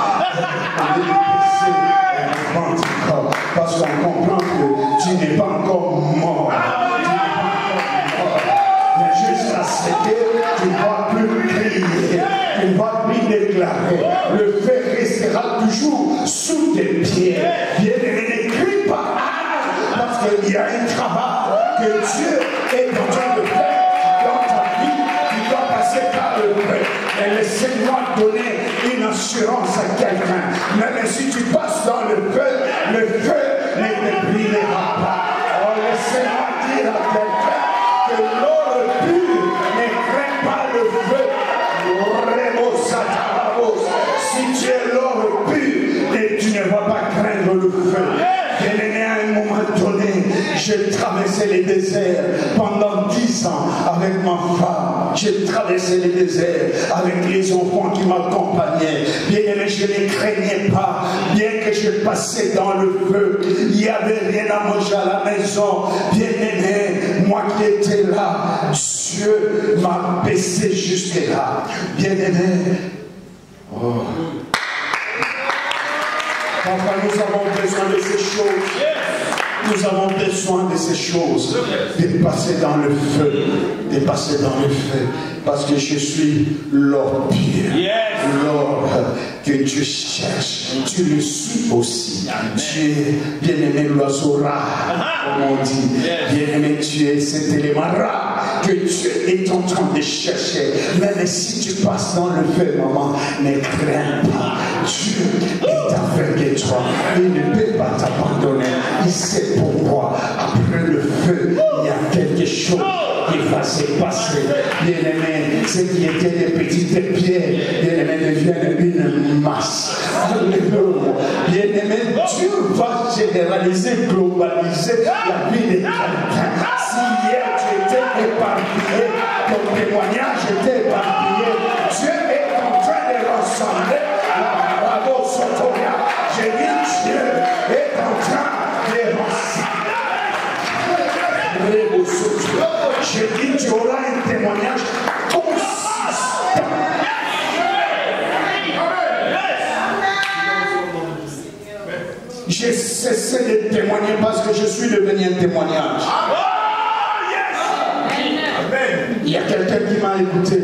On augmente encore. Parce qu'on comprend que tu n'es pas encore mort. Mais jusqu'à ce que tu ne vas plus crier, tu ne vas plus déclarer. Le feu restera toujours sous tes pieds. Bien-aimé, ne crie pas. que Dieu est en train de faire dans ta vie, tu dois passer par le feu. Et laissez-moi donner une assurance à quelqu'un. Même si tu passes dans le feu ne te brûlera pas. Oh, laissez-moi dire à quelqu'un que l'or pur ne craint pas le feu. Si tu es l'or pur, et tu ne vas pas craindre le feu. Bien-aimé, à un moment donné, j'ai traversé les déserts pendant 10 ans avec ma femme. J'ai traversé les déserts avec les enfants qui m'accompagnaient. Bien-aimé, je ne craignais pas. Bien que je passais dans le feu, il n'y avait rien à manger à la maison. Bien-aimé, moi qui étais là, Dieu m'a baissé jusque là. Bien-aimé, oh. Papa, nous avons besoin de ces choses. Nous avons besoin de ces choses. De passer dans le feu. De passer dans le feu. Parce que je suis l'or pur. L'or que Dieu cherche. Tu le suis aussi. Tu es bien-aimé l'oiseau rare, comme on dit. Bien-aimé, tu es cet élément rare que Dieu est en train de chercher. Même si tu passes dans le feu, maman, ne crains pas. Dieu est avec toi. Il ne peut pas t'abandonner. Il sait pourquoi. Après le feu, il y a quelque chose qui va se passer. Bien-aimé, ce qui était des petites pierres, bien-aimé, deviennent une masse. Alléluia. Bien-aimé, Dieu va généraliser, globaliser la vie de quelqu'un. Si hier tu étais éparpillé, ton témoignage était éparpillé, Dieu est en train de rassembler la bravo Sotoria. J'ai dit Dieu est en train de rassembler. J'ai dit tu auras un témoignage consistant. J'ai cessé de témoigner parce que je suis devenu un témoignage. Il y a quelqu'un qui m'a écouté.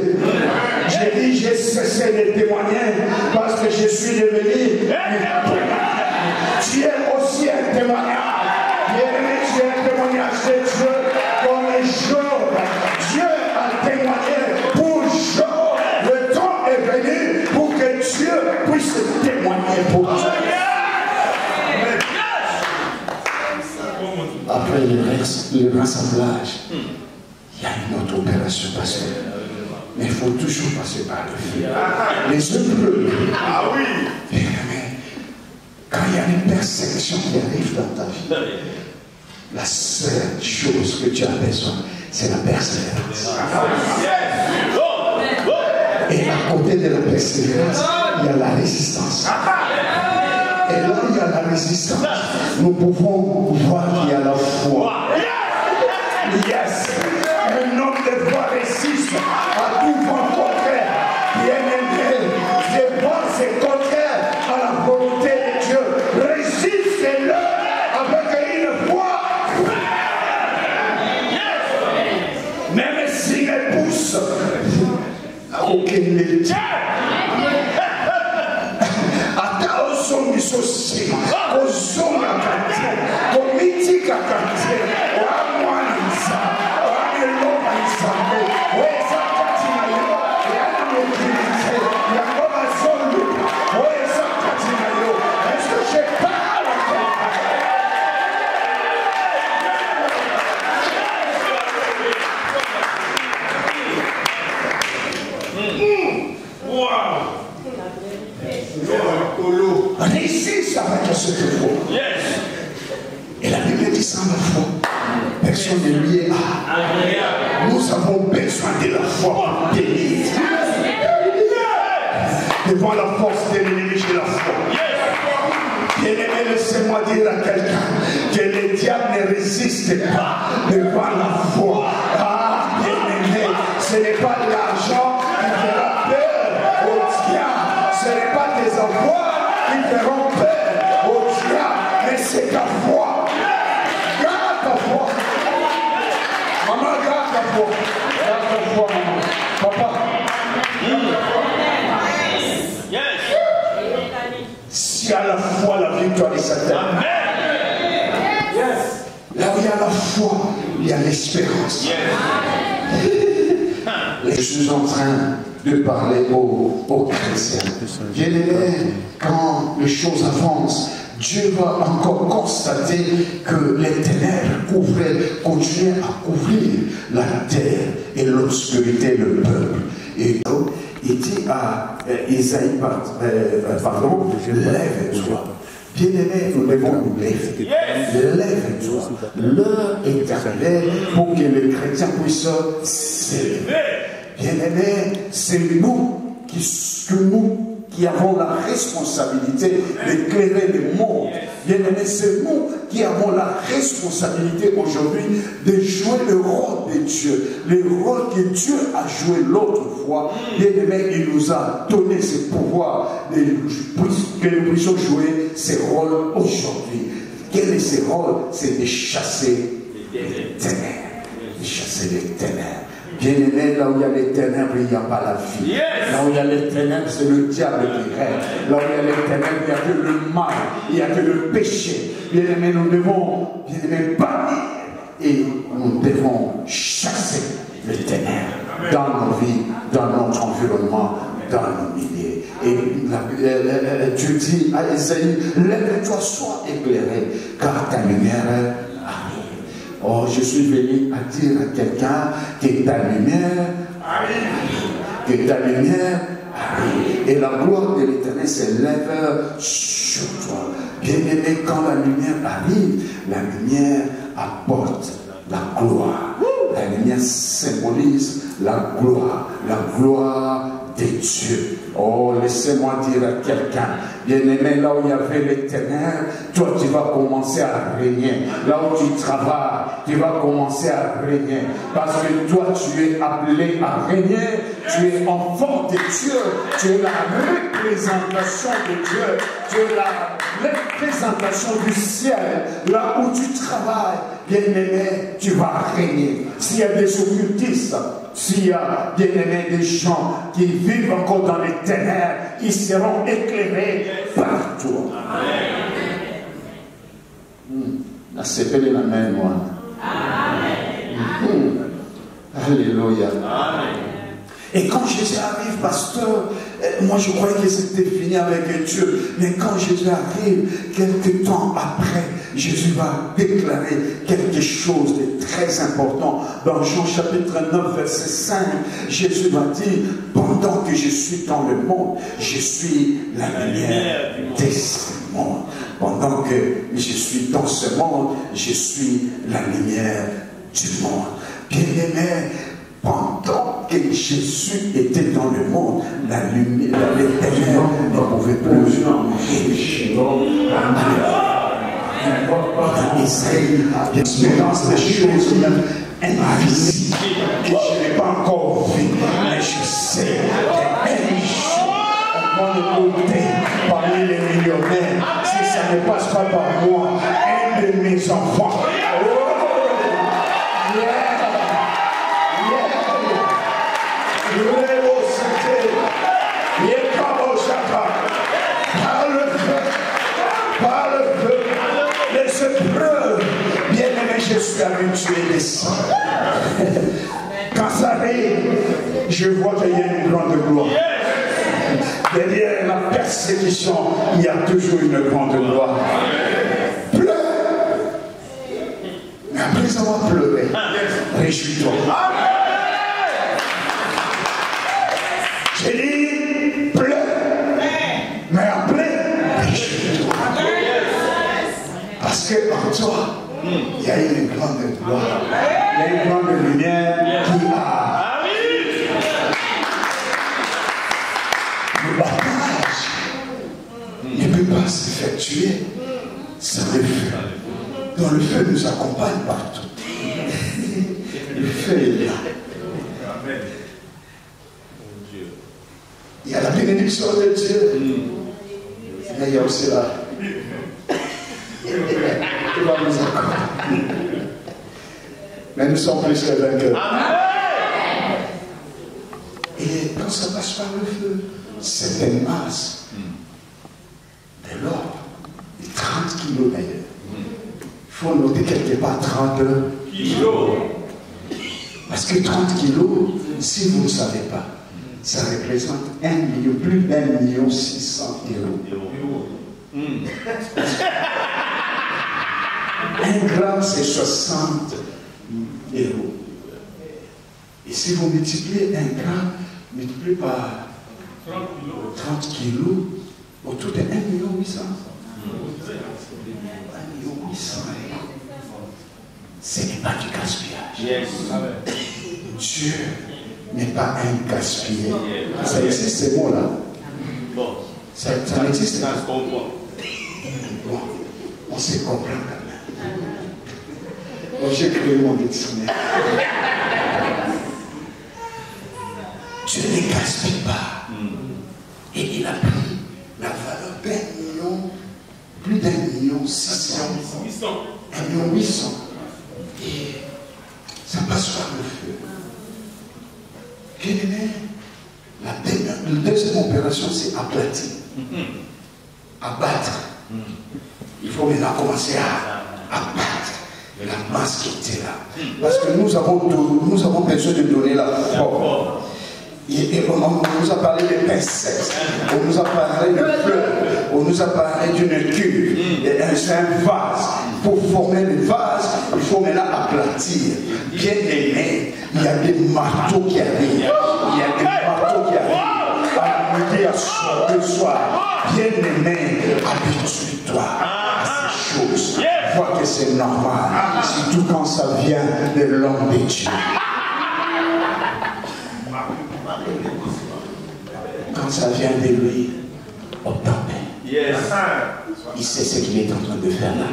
J'ai dit j'ai cessé de témoigner parce que je suis devenu un témoignage. Tu es aussi un témoignage. Bien-aimé, tu es un témoignage de Dieu comme Job. Dieu a témoigné pour Job. Le temps est venu pour que Dieu puisse témoigner pour toi. Après le rassemblage, il y a une autre opération pasteur. Mais il faut toujours passer par le feu. Les épreuves. Ah oui. Bien-aimé, quand il y a une persécution qui arrive dans ta vie, la seule chose que tu as besoin, c'est la persévérance. Et à côté de la persévérance, il y a la résistance. Et là, il y a la résistance. Nous pouvons voir qu'il y a la foi. Yes! Un homme de foi résiste à tout vent contraire. Bien-aimé, les voix c'est contraire à la volonté de Dieu. Résistez-le avec une foi. Même s'il pousse, aucun métier. Son misosi, ozonga kante, komitika kante, wamwanisa, wameloba isambe, weza katina yo, yana mokilite, yangoba zondu, weza katina yo. Est-ce que je parle à quelqu'un? Wow! Résiste avec cette foi. Et la Bible dit sans la foi, personne ne lui est à. Nous avons besoin de la foi pour tenir. Devant la force de l'ennemi, j'ai la foi. Bien-aimé, laissez-moi dire à quelqu'un que le diable ne résiste pas devant la foi. Ah, bien-aimé, ce n'est pas l'argent qui fera peur au diable. Ce n'est pas tes avoirs qui feront peur au diable, mais c'est ta foi. Garde ta foi. Maman, garde ta foi. Garde ta foi, maman. Papa. Si à la foi, la victoire est certaine. Là où il y a la foi, il y a l'espérance. espérance. Je suis en train de parler aux chrétiens. Bien-aimés, quand les choses avancent, Dieu va encore constater que les ténèbres continuent à couvrir la terre et l'obscurité, le peuple. Et donc, il dit à Isaïe, lève-toi. Bien-aimés, nous devons nous lever. Lève-toi. L'heure est arrivée pour que les chrétiens puissent s'élever. Bien-aimés, c'est nous qui avons la responsabilité d'éclairer le monde. Bien-aimés, c'est nous qui avons la responsabilité aujourd'hui de jouer le rôle de Dieu. Le rôle que Dieu a joué l'autre fois. Bien-aimés, il nous a donné ce pouvoir que nous puissions jouer ces rôles aujourd'hui. Quel est ce rôle? C'est de chasser les ténèbres. De chasser les ténèbres. Bien-aimé, là où il y a les ténèbres, il n'y a pas la vie. Là où il y a les ténèbres, c'est le diable qui règne. Là où il y a les ténèbres, il n'y a que le mal, il n'y a que le péché. Bien-aimé, nous devons, bien-aimé, bannir et nous devons chasser les ténèbres dans nos vies, dans notre environnement, dans nos milliers. Et Dieu dit à Isaïe, lève-toi, sois éclairé, car ta lumière arrive. Oh, je suis venu à dire à quelqu'un que ta lumière arrive. Que ta lumière arrive. Et la gloire de l'Éternel s'élève sur toi. Bien-aimé, quand la lumière arrive, la lumière apporte la gloire. La lumière symbolise la gloire de Dieu. Oh, laissez-moi dire à quelqu'un, bien-aimé, là où il y avait les ténèbres, toi tu vas commencer à régner. Là où tu travailles, tu vas commencer à régner. Parce que toi tu es appelé à régner, tu es enfant de Dieu, tu es la représentation de Dieu, tu es la représentation du ciel. Là où tu travailles, bien-aimé, tu vas régner. S'il y a des occultistes, s'il y a, bien-aimé, des gens qui vivent encore dans les ténèbres, ils seront éclairés par toi. Amen. Amen, moi. Alléluia. Et quand Jésus arrive, pasteur, moi je croyais que c'était fini avec Dieu. Mais quand Jésus arrive, quelques temps après, Jésus va déclarer quelque chose de très important. Dans Jean chapitre 9, verset 5, Jésus va dire, pendant que je suis dans le monde, je suis la lumière de ce monde. Pendant que je suis dans ce monde, je suis la lumière du monde. Bien-aimé, pendant que Jésus était dans le monde, la lumière, les ténèbres ne pouvaient plus empêcher. Dans Isaïe, l'expérience des choses invisibles que je n'ai pas encore vues, mais je sais qu'un jour, on va l'écouter parmi les millionnaires. Si ça ne passe pas par moi, un de mes enfants. Je suis habitué de ça. Quand ça arrive, je vois qu'il y a une grande gloire. Derrière la persécution, il y a toujours une grande gloire. Pleure. Mais après avoir pleuré, réjouis-toi. J'ai dit, pleure. Mais après, réjouis-toi. Parce que en toi, il y a une grande gloire, il y a une grande lumière qui a. Le baptême ne peut pas s'effectuer sans le feu. Donc le feu nous accompagne partout. Le feu est là. Il y a la bénédiction de Dieu, mais il y a aussi la. Qui va nous accorder. Mais nous sommes plus que vainqueurs. Et quand ça passe par le feu, c'est une masse de l'or, de 30 kilos d'ailleurs. Il faut noter quelque part 30 kilos. Parce que 30 kilos, si vous ne savez pas, ça représente 1 million, plus d'1 million 600 €. 1 gramme, c'est 60 €. Et si vous multipliez 1 gramme, multiplié par 30 kilos, autour de 1 million 800. 1 million 800 €. Ce n'est pas du gaspillage. Dieu n'est pas un gaspilleur. Ça existe ces mots-là. Ça n'existe pas. Bon, on se comprend quand même. Bon, j'ai créé mon dictionnaire. Dieu ne gaspille pas. Et il a pris la valeur d'1 million, plus d'1 million 600. 1 million 800. Et ça passe par le feu. Quelle est la deuxième opération? C'est aplatir. Abattre. Il faut maintenant commencer à abattre la masse qui était là. Parce que nous avons besoin de donner la forme. Et on nous a parlé de pincettes, on nous a parlé de fleurs, on nous a parlé d'une cuve, c'est un vase. Pour former le vase, il faut maintenant aplatir. Bien aimé, il y a des marteaux qui arrivent. Il y a des marteaux qui arrivent. À midi, à soir. Bien aimé, habitue-toi à ces choses. Vois que c'est normal. Surtout quand ça vient de l'homme de Dieu. Quand ça vient de lui, obtempère. Il sait ce qu'il est en train de faire là.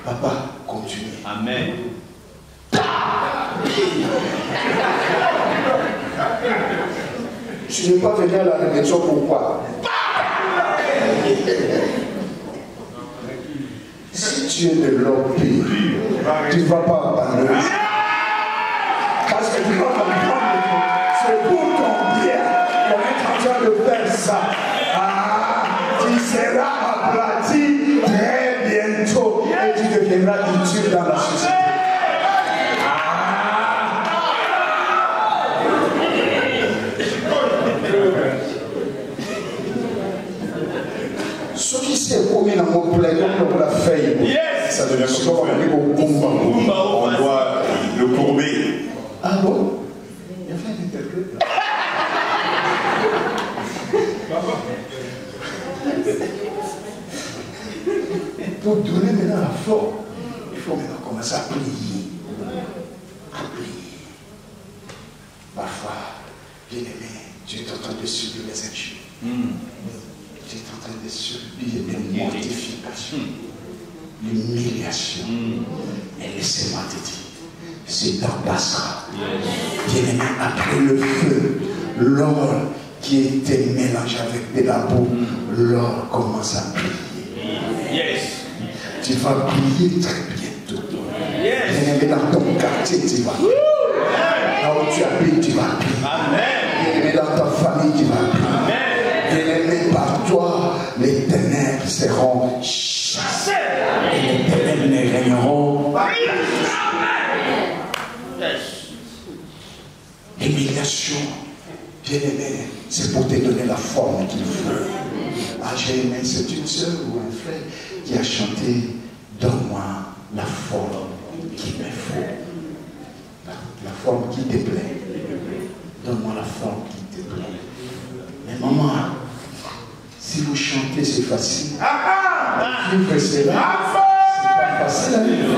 Papa, continue. Amen. Tu n'es pas venu à la réflexion pourquoi? Si tu es de l'homme pur, tu ne vas pas abandonner. Parce que tu vas comprendre. C'est pour ton bien qu'on est en train de faire ça. Tu seras aplati très bientôt et tu deviendras utile dans la société. Ce qui s'est commis dans mon plaid, comme la feuille, ça devient ce qu'on va dire au combat. On doit le courber. Ah bon? Il y a fait un interprète là. Pour donner maintenant la forme, il faut maintenant commencer à prier. À prier. Parfois, bien aimé, tu es en train de subir les injures. Tu es en train de subir des mortifications, l'humiliation. Et laissez-moi te dire, c'est temps passera. Bien aimé, après le feu, l'or qui était mélangé avec de la boue, l'or commence à prier. Tu vas prier très bientôt. Bien aimé, dans ton quartier, tu vas prier. Là où tu habites, tu vas prier. Bien aimé, dans ta famille, tu vas prier. Bien aimé, par toi, les ténèbres seront chassées. Et les ténèbres ne régneront pas. L'humiliation, bien aimé, c'est pour te donner la forme qu'il faut. Ah, j'ai aimé, c'est une soeur ou un frère qui a chanté « Donne-moi la forme qu'il me faut. » La forme qui te plaît. Donne-moi la forme qui te plaît. Mais maman, si vous chantez, c'est facile. Vivre cela, c'est pas facile à vivre.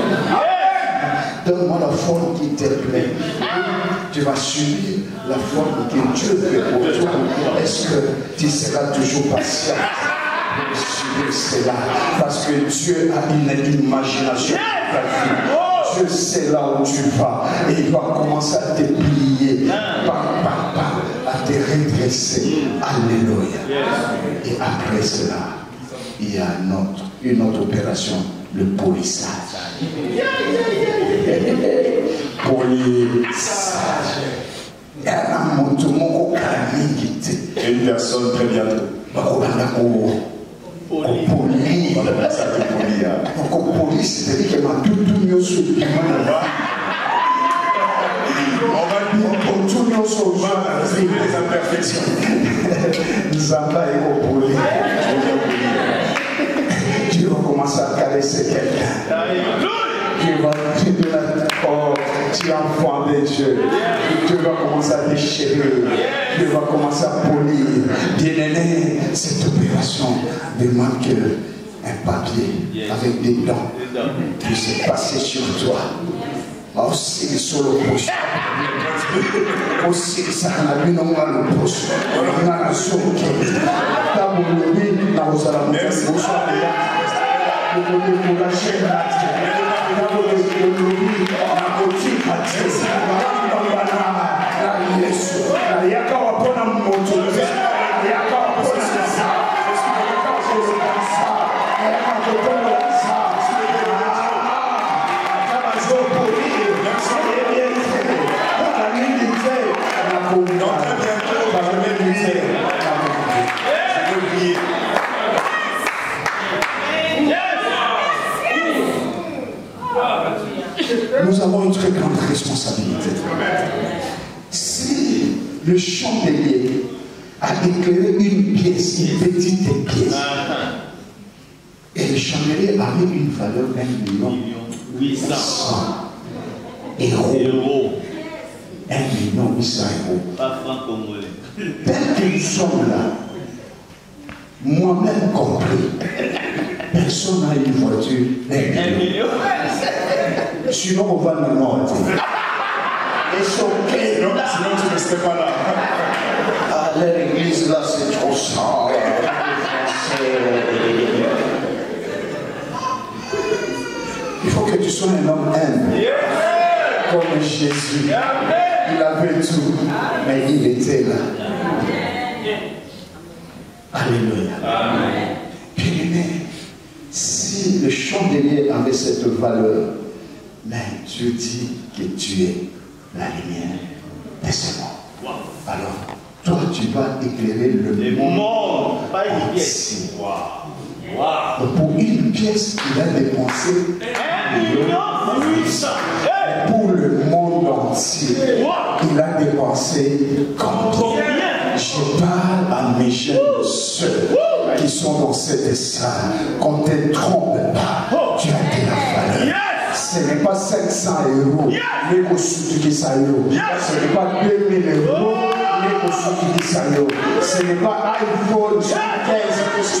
Donne-moi la forme qui te plaît. Tu vas subir la forme que Dieu fait pour toi. Est-ce que tu seras toujours patient pour subir cela? Parce que Dieu a une imagination pour ta vie. Dieu sait là où tu vas. Et il va commencer à te plier, à te redresser. Alléluia. Et après cela, il y a une autre opération, le polissage. Polissage. Une personne très bientôt. C'est-à-dire que ma tout mieux sur les imperfections. Dieu va commencer à caresser quelqu'un. Tu es enfant de Dieu. Dieu va commencer à déchirer. Dieu va commencer à polir. Bien-aimé, cette opération demande qu'un papier avec des dents puisse passer sur toi. Aussi sur le poste. Aussi ça n'a vu non mal le poste. On a la source. Nous avons une très grande responsabilité. Si le chandelier a éclairé une pièce, une petite pièce, et le chandelier avait une valeur d'1 800 000 euros. 1 800 000 euros. Tel que nous sommes là, moi-même compris, personne n'a une voiture d'1 million. Sinon, on va nous noter. Et choqué. Sinon, tu ne serais pas là. Ah, l'église là, c'est trop sale. Il faut que tu sois un homme humble. Comme Jésus. Il avait tout, mais il était là. Alléluia. Bien-aimé, si le chandelier avait cette valeur, mais Dieu dit que tu es la lumière de ce monde. Alors, toi, tu vas éclairer le monde entier. Pour une pièce, il a dépensé 1 800 000. Pour le monde entier, il a dépensé combien? Je parle à mes jeunes soeurs qui sont dans cette salle. Qu'on ne te trompe pas, tu as de la valeur. Ce n'est pas 500 euros, mais ce n'est pas 2000 euros, mais ce n'est pas iPhone 15,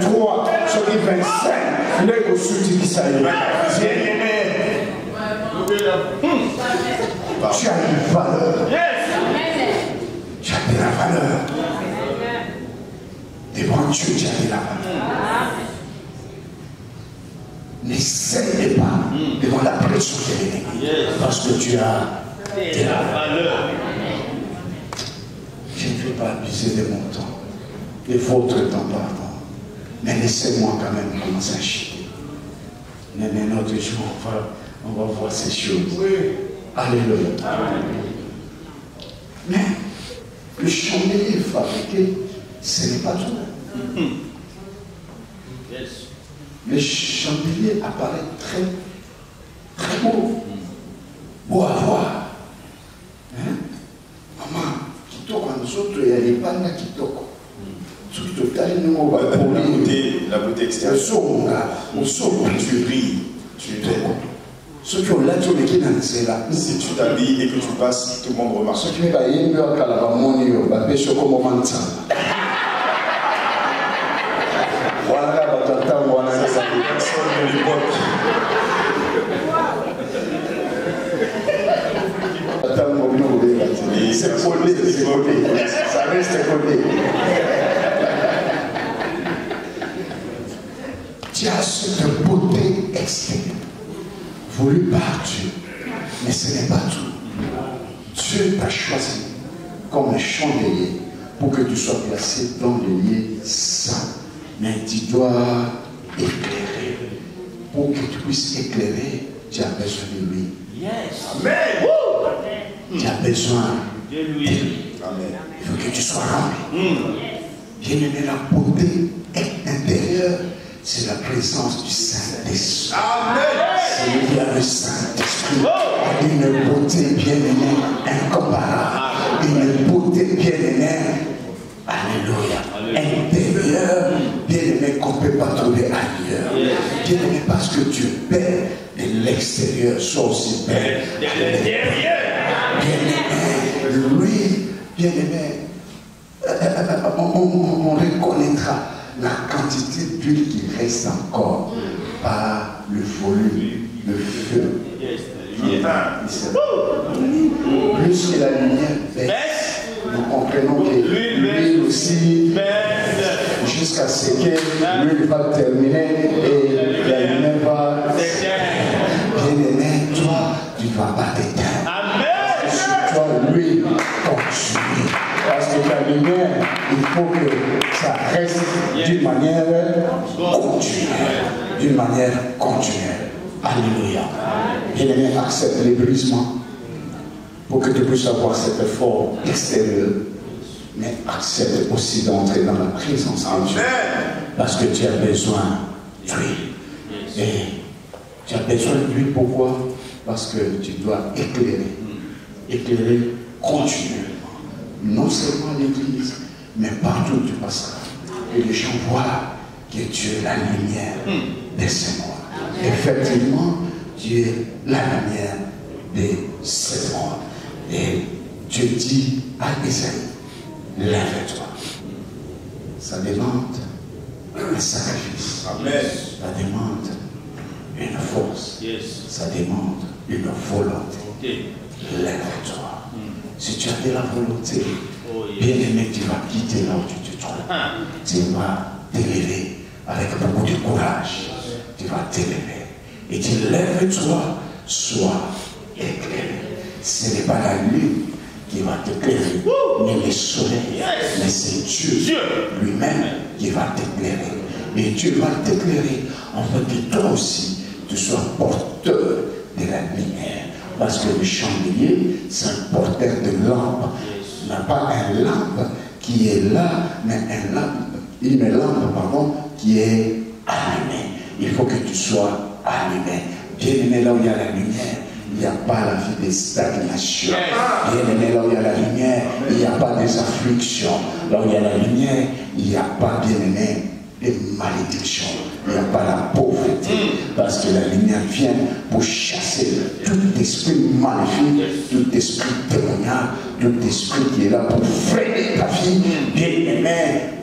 23, 25, tu as une valeur. Tu as de la valeur. Devant Dieu, tu as de la valeur. N'essaye pas devant la pression de l'ennemi. Parce que tu as de la valeur. Je ne vais pas abuser de mon temps. De votre temps, pardon. Mais laissez-moi quand même commencer à chier. Mais un autre jour, on va voir ces choses. Alléluia. Mais le chandelier fabriqué, ce n'est pas tout. Le chandelier apparaît très beau. Beau à voir. Hein? Maman, kitoko nous autres, il y a des pandas kitoko. La beauté extérieure. Tu brilles. Ceux qui ont l'atelier dans c'est là. Si tu t'habilles et que tu passes, tout le monde remarque. Ceux qui ont c'est collé, ça reste collé. Tu as cette beauté extérieure, voulue par Dieu, mais ce n'est pas tout. Dieu t'a choisi comme un chandelier pour que tu sois placé dans le lieu saint. Mais tu dois éclairer. Pour que tu puisses éclairer, tu as besoin de lui. Yes. Amen. Tu as besoin de lui. Amen. Il faut que tu sois rempli. Bien-aimé, la beauté intérieure, c'est la présence du Saint-Esprit. C'est le Saint-Esprit. Une beauté bien-aimée, incomparable. une beauté bien-aimée. Alléluia. Intérieur, bien-aimé, qu'on ne peut pas trouver ailleurs. Bien-aimé, parce que Dieu paie de l'extérieur, soit aussi paie de l'intérieur. Bien-aimé, lui, bien-aimé, on reconnaîtra la quantité d'huile qui reste encore par le volume, le feu. Plus que la lumière baisse, nous comprenons que l'huile aussi, jusqu'à ce que l'huile va terminer et la lumière va. Bien-aimé, toi, tu ne vas pas t'éteindre. Sur toi, l'huile continue. Parce que la lumière, il faut que ça reste d'une manière continuelle. D'une manière continuelle. Alléluia. Bien-aimé, accepte l'éblouissement pour que tu puisses avoir cet effort extérieur. Mais accepte aussi d'entrer dans la présence de Dieu. Parce que tu as besoin d'huile. Et tu as besoin d'huile pourquoi? Parce que tu dois éclairer. Éclairer continuellement. Non seulement l'église, mais partout où tu passeras. Et les gens voient que tu es la lumière de ce monde. Effectivement, tu es la lumière de ce monde. Et Dieu dit à Isaïe, lève-toi. Ça demande un sacrifice. Ça demande une force. Ça demande une volonté. Lève-toi. Si tu as de la volonté, bien-aimé, tu vas quitter là où tu te trouves. Tu vas t'élever avec beaucoup de courage. Tu vas t'élever. Et tu lèves-toi, sois éclairé. Ce n'est pas la lune qui va t'éclairer, ni le soleil, mais c'est Dieu lui-même qui va t'éclairer. Et Dieu va t'éclairer afin que toi aussi, tu sois porteur de la lumière. Parce que le chandelier, c'est un porteur de lampe. Il n'a pas une lampe qui est là, mais une lampe, qui est allumée. Il faut que tu sois allumé. Bien-aimé, là où il y a la lumière, il n'y a pas la vie de stagnation. Bien-aimé, là où il y a la lumière, il n'y a pas des afflictions. Là où il y a la lumière, il n'y a pas, bien-aimé, de malédiction. Il n'y a pas la pauvreté. Parce que la lumière vient pour chasser tout esprit maléfique, tout esprit témoignage, tout esprit qui est là pour freiner ta vie. Bien-aimé,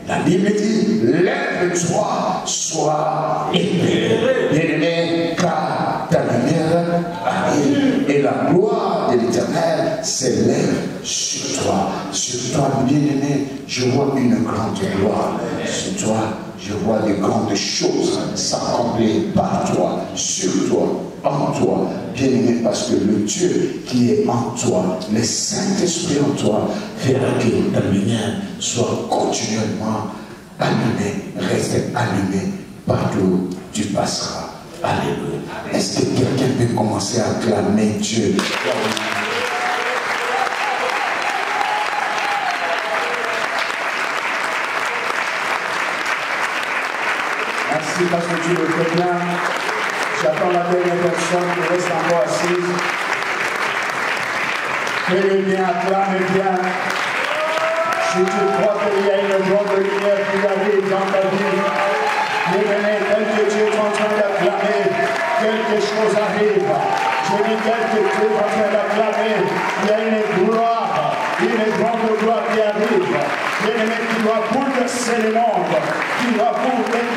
la Bible dit, lève-toi, sois éclairé. Bien-aimé, car ta lumière arrive. Et la gloire de l'Éternel s'élève sur toi. Sur toi, bien-aimé, je vois une grande gloire. Sur toi, je vois de grandes choses s'accomplir par toi, sur toi, en toi, bien-aimé, parce que le Dieu qui est en toi, le Saint-Esprit en toi, fera que ta lumière soit continuellement allumée, reste allumée partout où tu passeras. Alléluia. Est-ce que quelqu'un peut commencer à acclamer Dieu? Merci parce que tu le fais bien. J'attends la dernière personne qui reste encore assise. Fais-le bien, acclame bien. Si tu crois qu'il y a une grande lumière qui arrive dans ta vie, bien-aimé, tel que tu es en train d'acclamer, quelque chose arrive. Je dis tel que tu es en train d'acclamer, il y a une gloire, une grande gloire qui arrive. Bien-aimé, qui doit bouleverser le monde, qui doit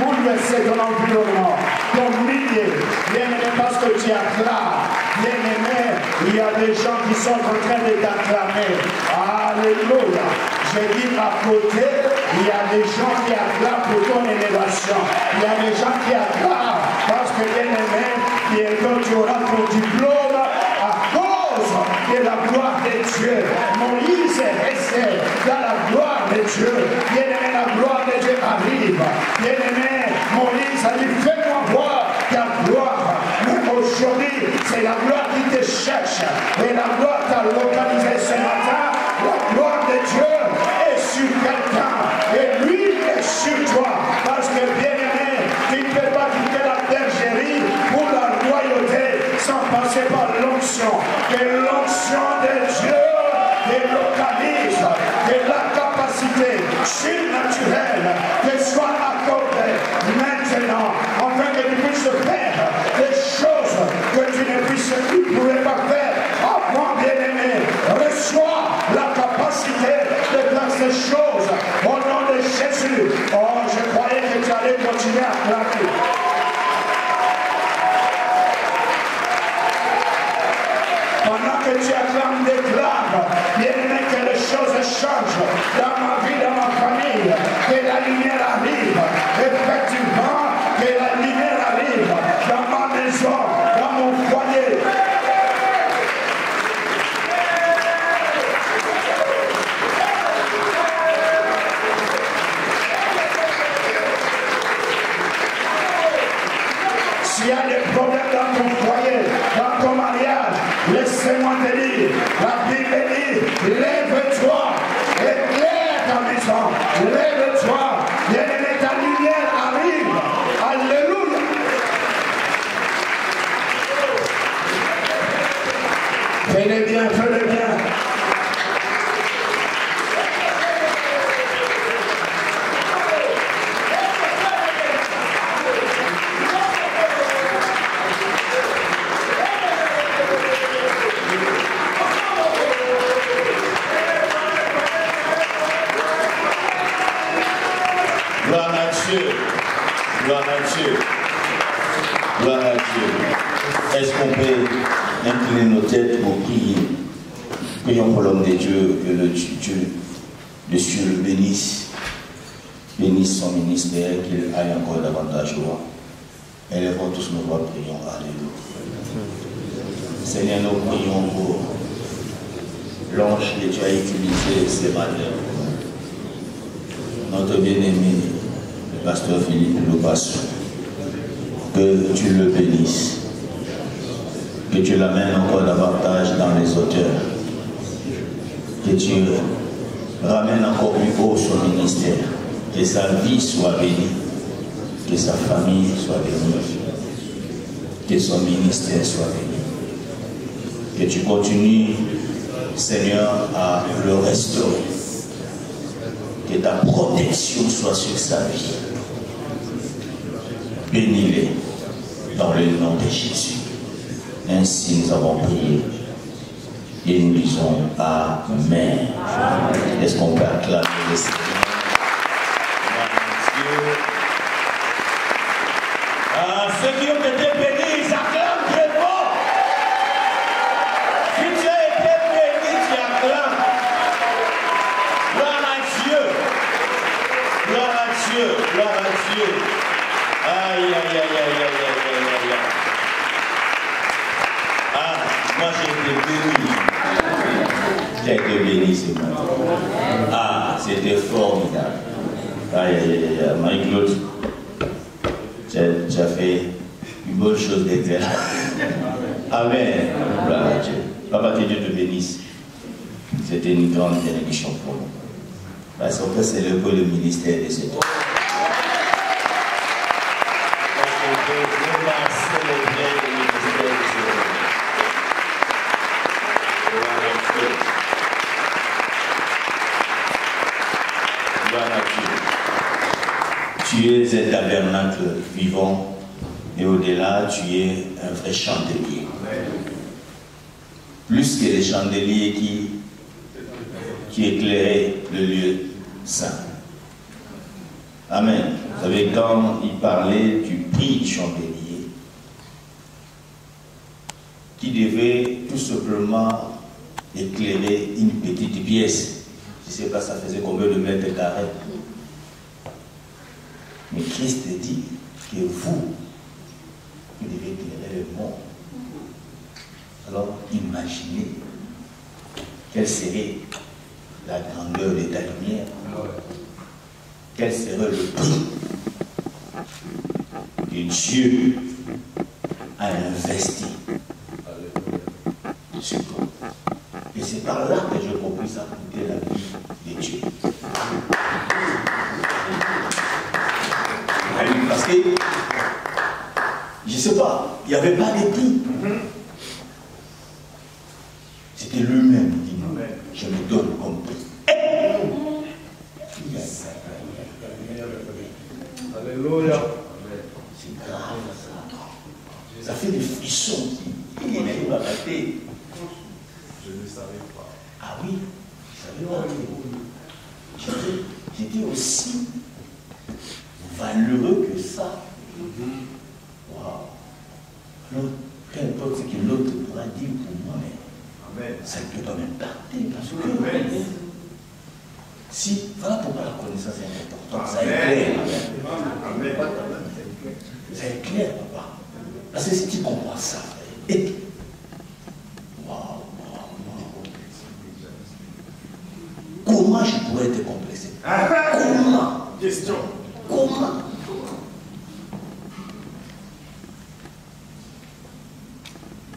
bouleverser ton environnement, ton milieu. Bien-aimé, parce que tu acclames. Bien-aimé, il y a des gens qui sont en train de t'acclamer. Alléluia. J'ai dit à côté, il y a des gens qui acclament pour ton élévation. Il y a des gens qui acclament parce que, bien-aimé, bientôt tu auras ton diplôme à cause de la gloire de Dieu. Moïse est resté dans la gloire de Dieu. Bien-aimé, la gloire de Dieu arrive. Bien-aimé, Moïse a dit, fais-moi voir ta gloire. Mais aujourd'hui, c'est la gloire qui te cherche. Et la gloire t'a localisé ce matin. La gloire de Dieu est sur quelqu'un. Et lui est sur toi. Parce que, bien-aimé, tu ne peux pas quitter la bergerie pour la royauté sans passer par l'onction. Que l'onction de Dieu te localise. surnaturel te soit accordé maintenant, afin que tu puisses faire des choses que tu ne pourrais pas faire avant, bien-aimé. Reçois la capacité de faire ces choses au nom de Jésus. Oh, je croyais que tu allais continuer à clamer. Pendant que tu acclames, déclare, bien-aimé, que les choses changent dans ma vie, dans ma famille, que la lumière arrive, effectivement, que la lumière arrive dans ma maison, dans mon foyer. S'il y a des problèmes dans ton foyer, dans ton mariage, laissez-moi te dire, la Bible dit, lève-toi, éclaire ta maison, lève-toi, bien-aimé, ta lumière arrive. Alléluia. Fais-le bien, fais-le bien. Gloire à Dieu. Gloire à Dieu. Gloire à Dieu. Est-ce qu'on peut incliner nos têtes pour prier? Prions pour l'homme de Dieu, que le Dieu de cieux le bénisse. Bénisse son ministère, qu'il aille encore davantage loin. Élevons tous nos voix, prions. Alléluia. Seigneur, nous prions pour l'ange que tu as utilisé ce matin. Notre bien-aimé, le pasteur Philippe Loubassou, que tu le bénisses, que tu l'amènes encore davantage dans les hauteurs, que tu ramènes encore plus haut son ministère, que sa vie soit bénie, que sa famille soit bénie, que son ministère soit béni, que tu continues, Seigneur, à le restaurer. Que ta protection soit sur sa vie. Bénis-les dans le nom de Jésus. Ainsi nous avons prié. Et nous disons Amen. Est-ce qu'on peut acclamer le Seigneur? Ceux qui ont été bénis, ils acclament très fort. Si tu as été béni, tu acclames. Gloire à Dieu. Gloire à Dieu. Gloire à Dieu. Aïe, aïe, aïe, aïe, aïe, aïe, aïe, aïe. Ah, moi j'ai été béni. J'ai été béni ce matin. Ah, c'était formidable. Aïe, aïe, aïe, aïe. Marie-Claude, tu as fait une bonne chose d'être là. Amen. Gloire à Dieu. Papa, que Dieu te bénisse. C'était une grande bénédiction pour nous. Parce qu'on peut célébrer le ministère de cet homme. Parce qu'on peut vraiment célébrer le ministère de cet homme. Gloire à Dieu. Tu es un tabernacle vivant et au-delà, tu es un vrai chandelier. Plus que les chandeliers qui éclairaient le lieu saint. Amen. Vous savez, quand il parlait du prix du chandelier, qui devait tout simplement éclairer une petite pièce. Je ne sais pas, ça faisait combien de mètres carrés. Mais Christ dit que vous devez éclairer le monde. Alors, imaginez quelle serait la grandeur de ta lumière. Quel serait le prix que Dieu a investi sur toi. Et c'est par là que je compris ça goûter la vie de Dieu. Parce que, je ne sais pas, il n'y avait pas de prix. C'était lui-même qui dit, je me donne comme prix. Yes. Alléluia. C'est grave ça. Ça fait des frissons. Il y a une raté. Je ne savais pas. Ah oui, je savais pas. J'étais aussi valeureux que ça. Waouh. Alors, peu importe ce que l'autre pourra dire pour moi, mais ça ne peut pas m'impacter parce que si, voilà pourquoi la connaissance est importante. Ça éclaire. Ça éclaire, papa. Parce que si tu comprends ça, et comment je pourrais te complexer? Comment? Question. Comment?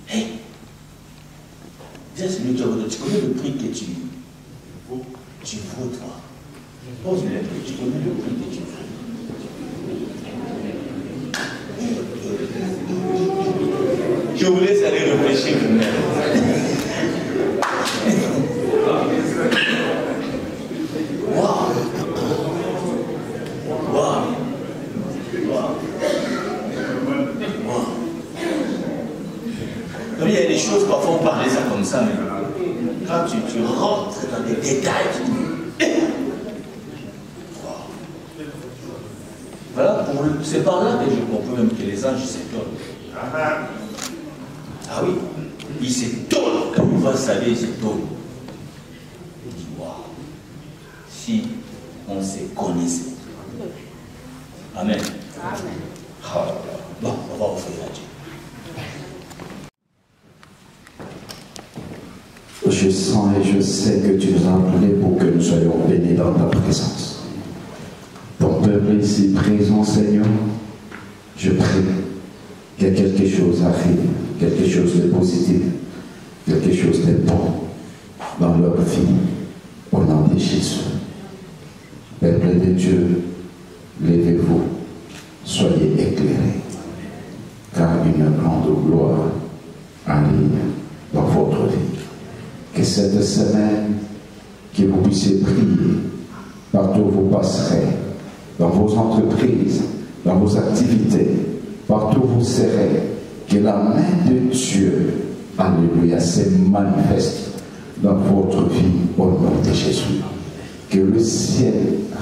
Hey! Dis à celui qui a tu connais le prix que tu vaux, toi. Pose-lui le prix, tu connais le prix que tu vaux. Je vous laisse aller réfléchir vous-même. Waouh! Waouh! Il y a des choses, parfois on parlait ça comme ça, mais quand tu rentres dans des détails, tu dis, wow. Voilà, c'est par là que je comprends même que les anges s'étonnent. Ah oui, ils s'étonnent quand ils voient ça, ils s'étonnent. Ils disent, waouh, si on se connaissait. Amen. Amen. Oh, bon, on va offrir à Dieu. Je sens et je sais que tu nous as appelés pour que nous soyons bénis dans ta présence. Ton peuple ici présent, Seigneur, je prie que quelque chose arrive, quelque chose de positif, quelque chose de bon dans leur vie, au nom de Jésus. Peuple de Dieu, levez-vous, soyez éclairés, car une grande gloire arrive dans votre vie. Que cette semaine, que vous puissiez prier partout où vous passerez, dans vos entreprises, dans vos activités, partout où vous serez, que la main de Dieu, alléluia, se manifeste dans votre vie au nom de Jésus. Que le ciel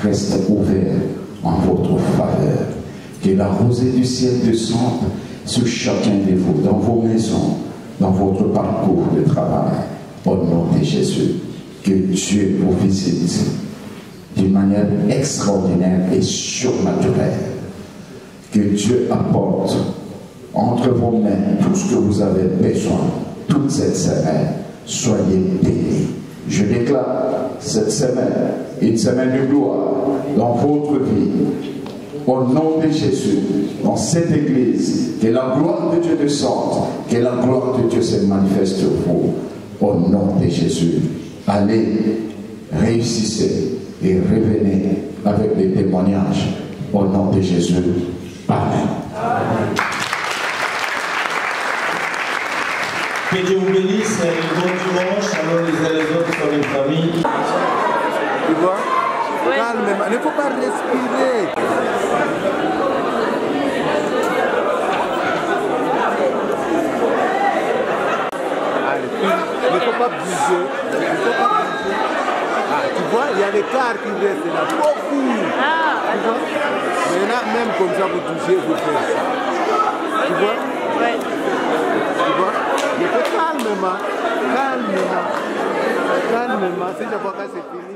reste ouvert en votre faveur. Que la rosée du ciel descende sur chacun de vous, dans vos maisons, dans votre parcours de travail. Au nom de Jésus, que Dieu vous visite d'une manière extraordinaire et surnaturelle. Que Dieu apporte entre vos mains tout ce que vous avez besoin toute cette semaine. Soyez bénis. Je déclare cette semaine une semaine de gloire dans votre vie. Au nom de Jésus, dans cette église, que la gloire de Dieu descende, que la gloire de Dieu se manifeste sur vous. Au nom de Jésus, allez, réussissez et revenez avec des témoignages. Au nom de Jésus. Amen. Amen. Que Dieu vous bénisse, un bon dimanche, alors les uns les autres comme une famille. Tu vois? Calme, il ne faut pas respirer. Il ne faut pas bouger. Ah, tu vois, il y a des cartes qui restent là. Beaucoup. Tu vois? Maintenant, même comme ça, vous touchez, vous faites ça. Tu vois? Oui. Tu vois? Il faut calmement. Calmement. Si je vois que c'est fini.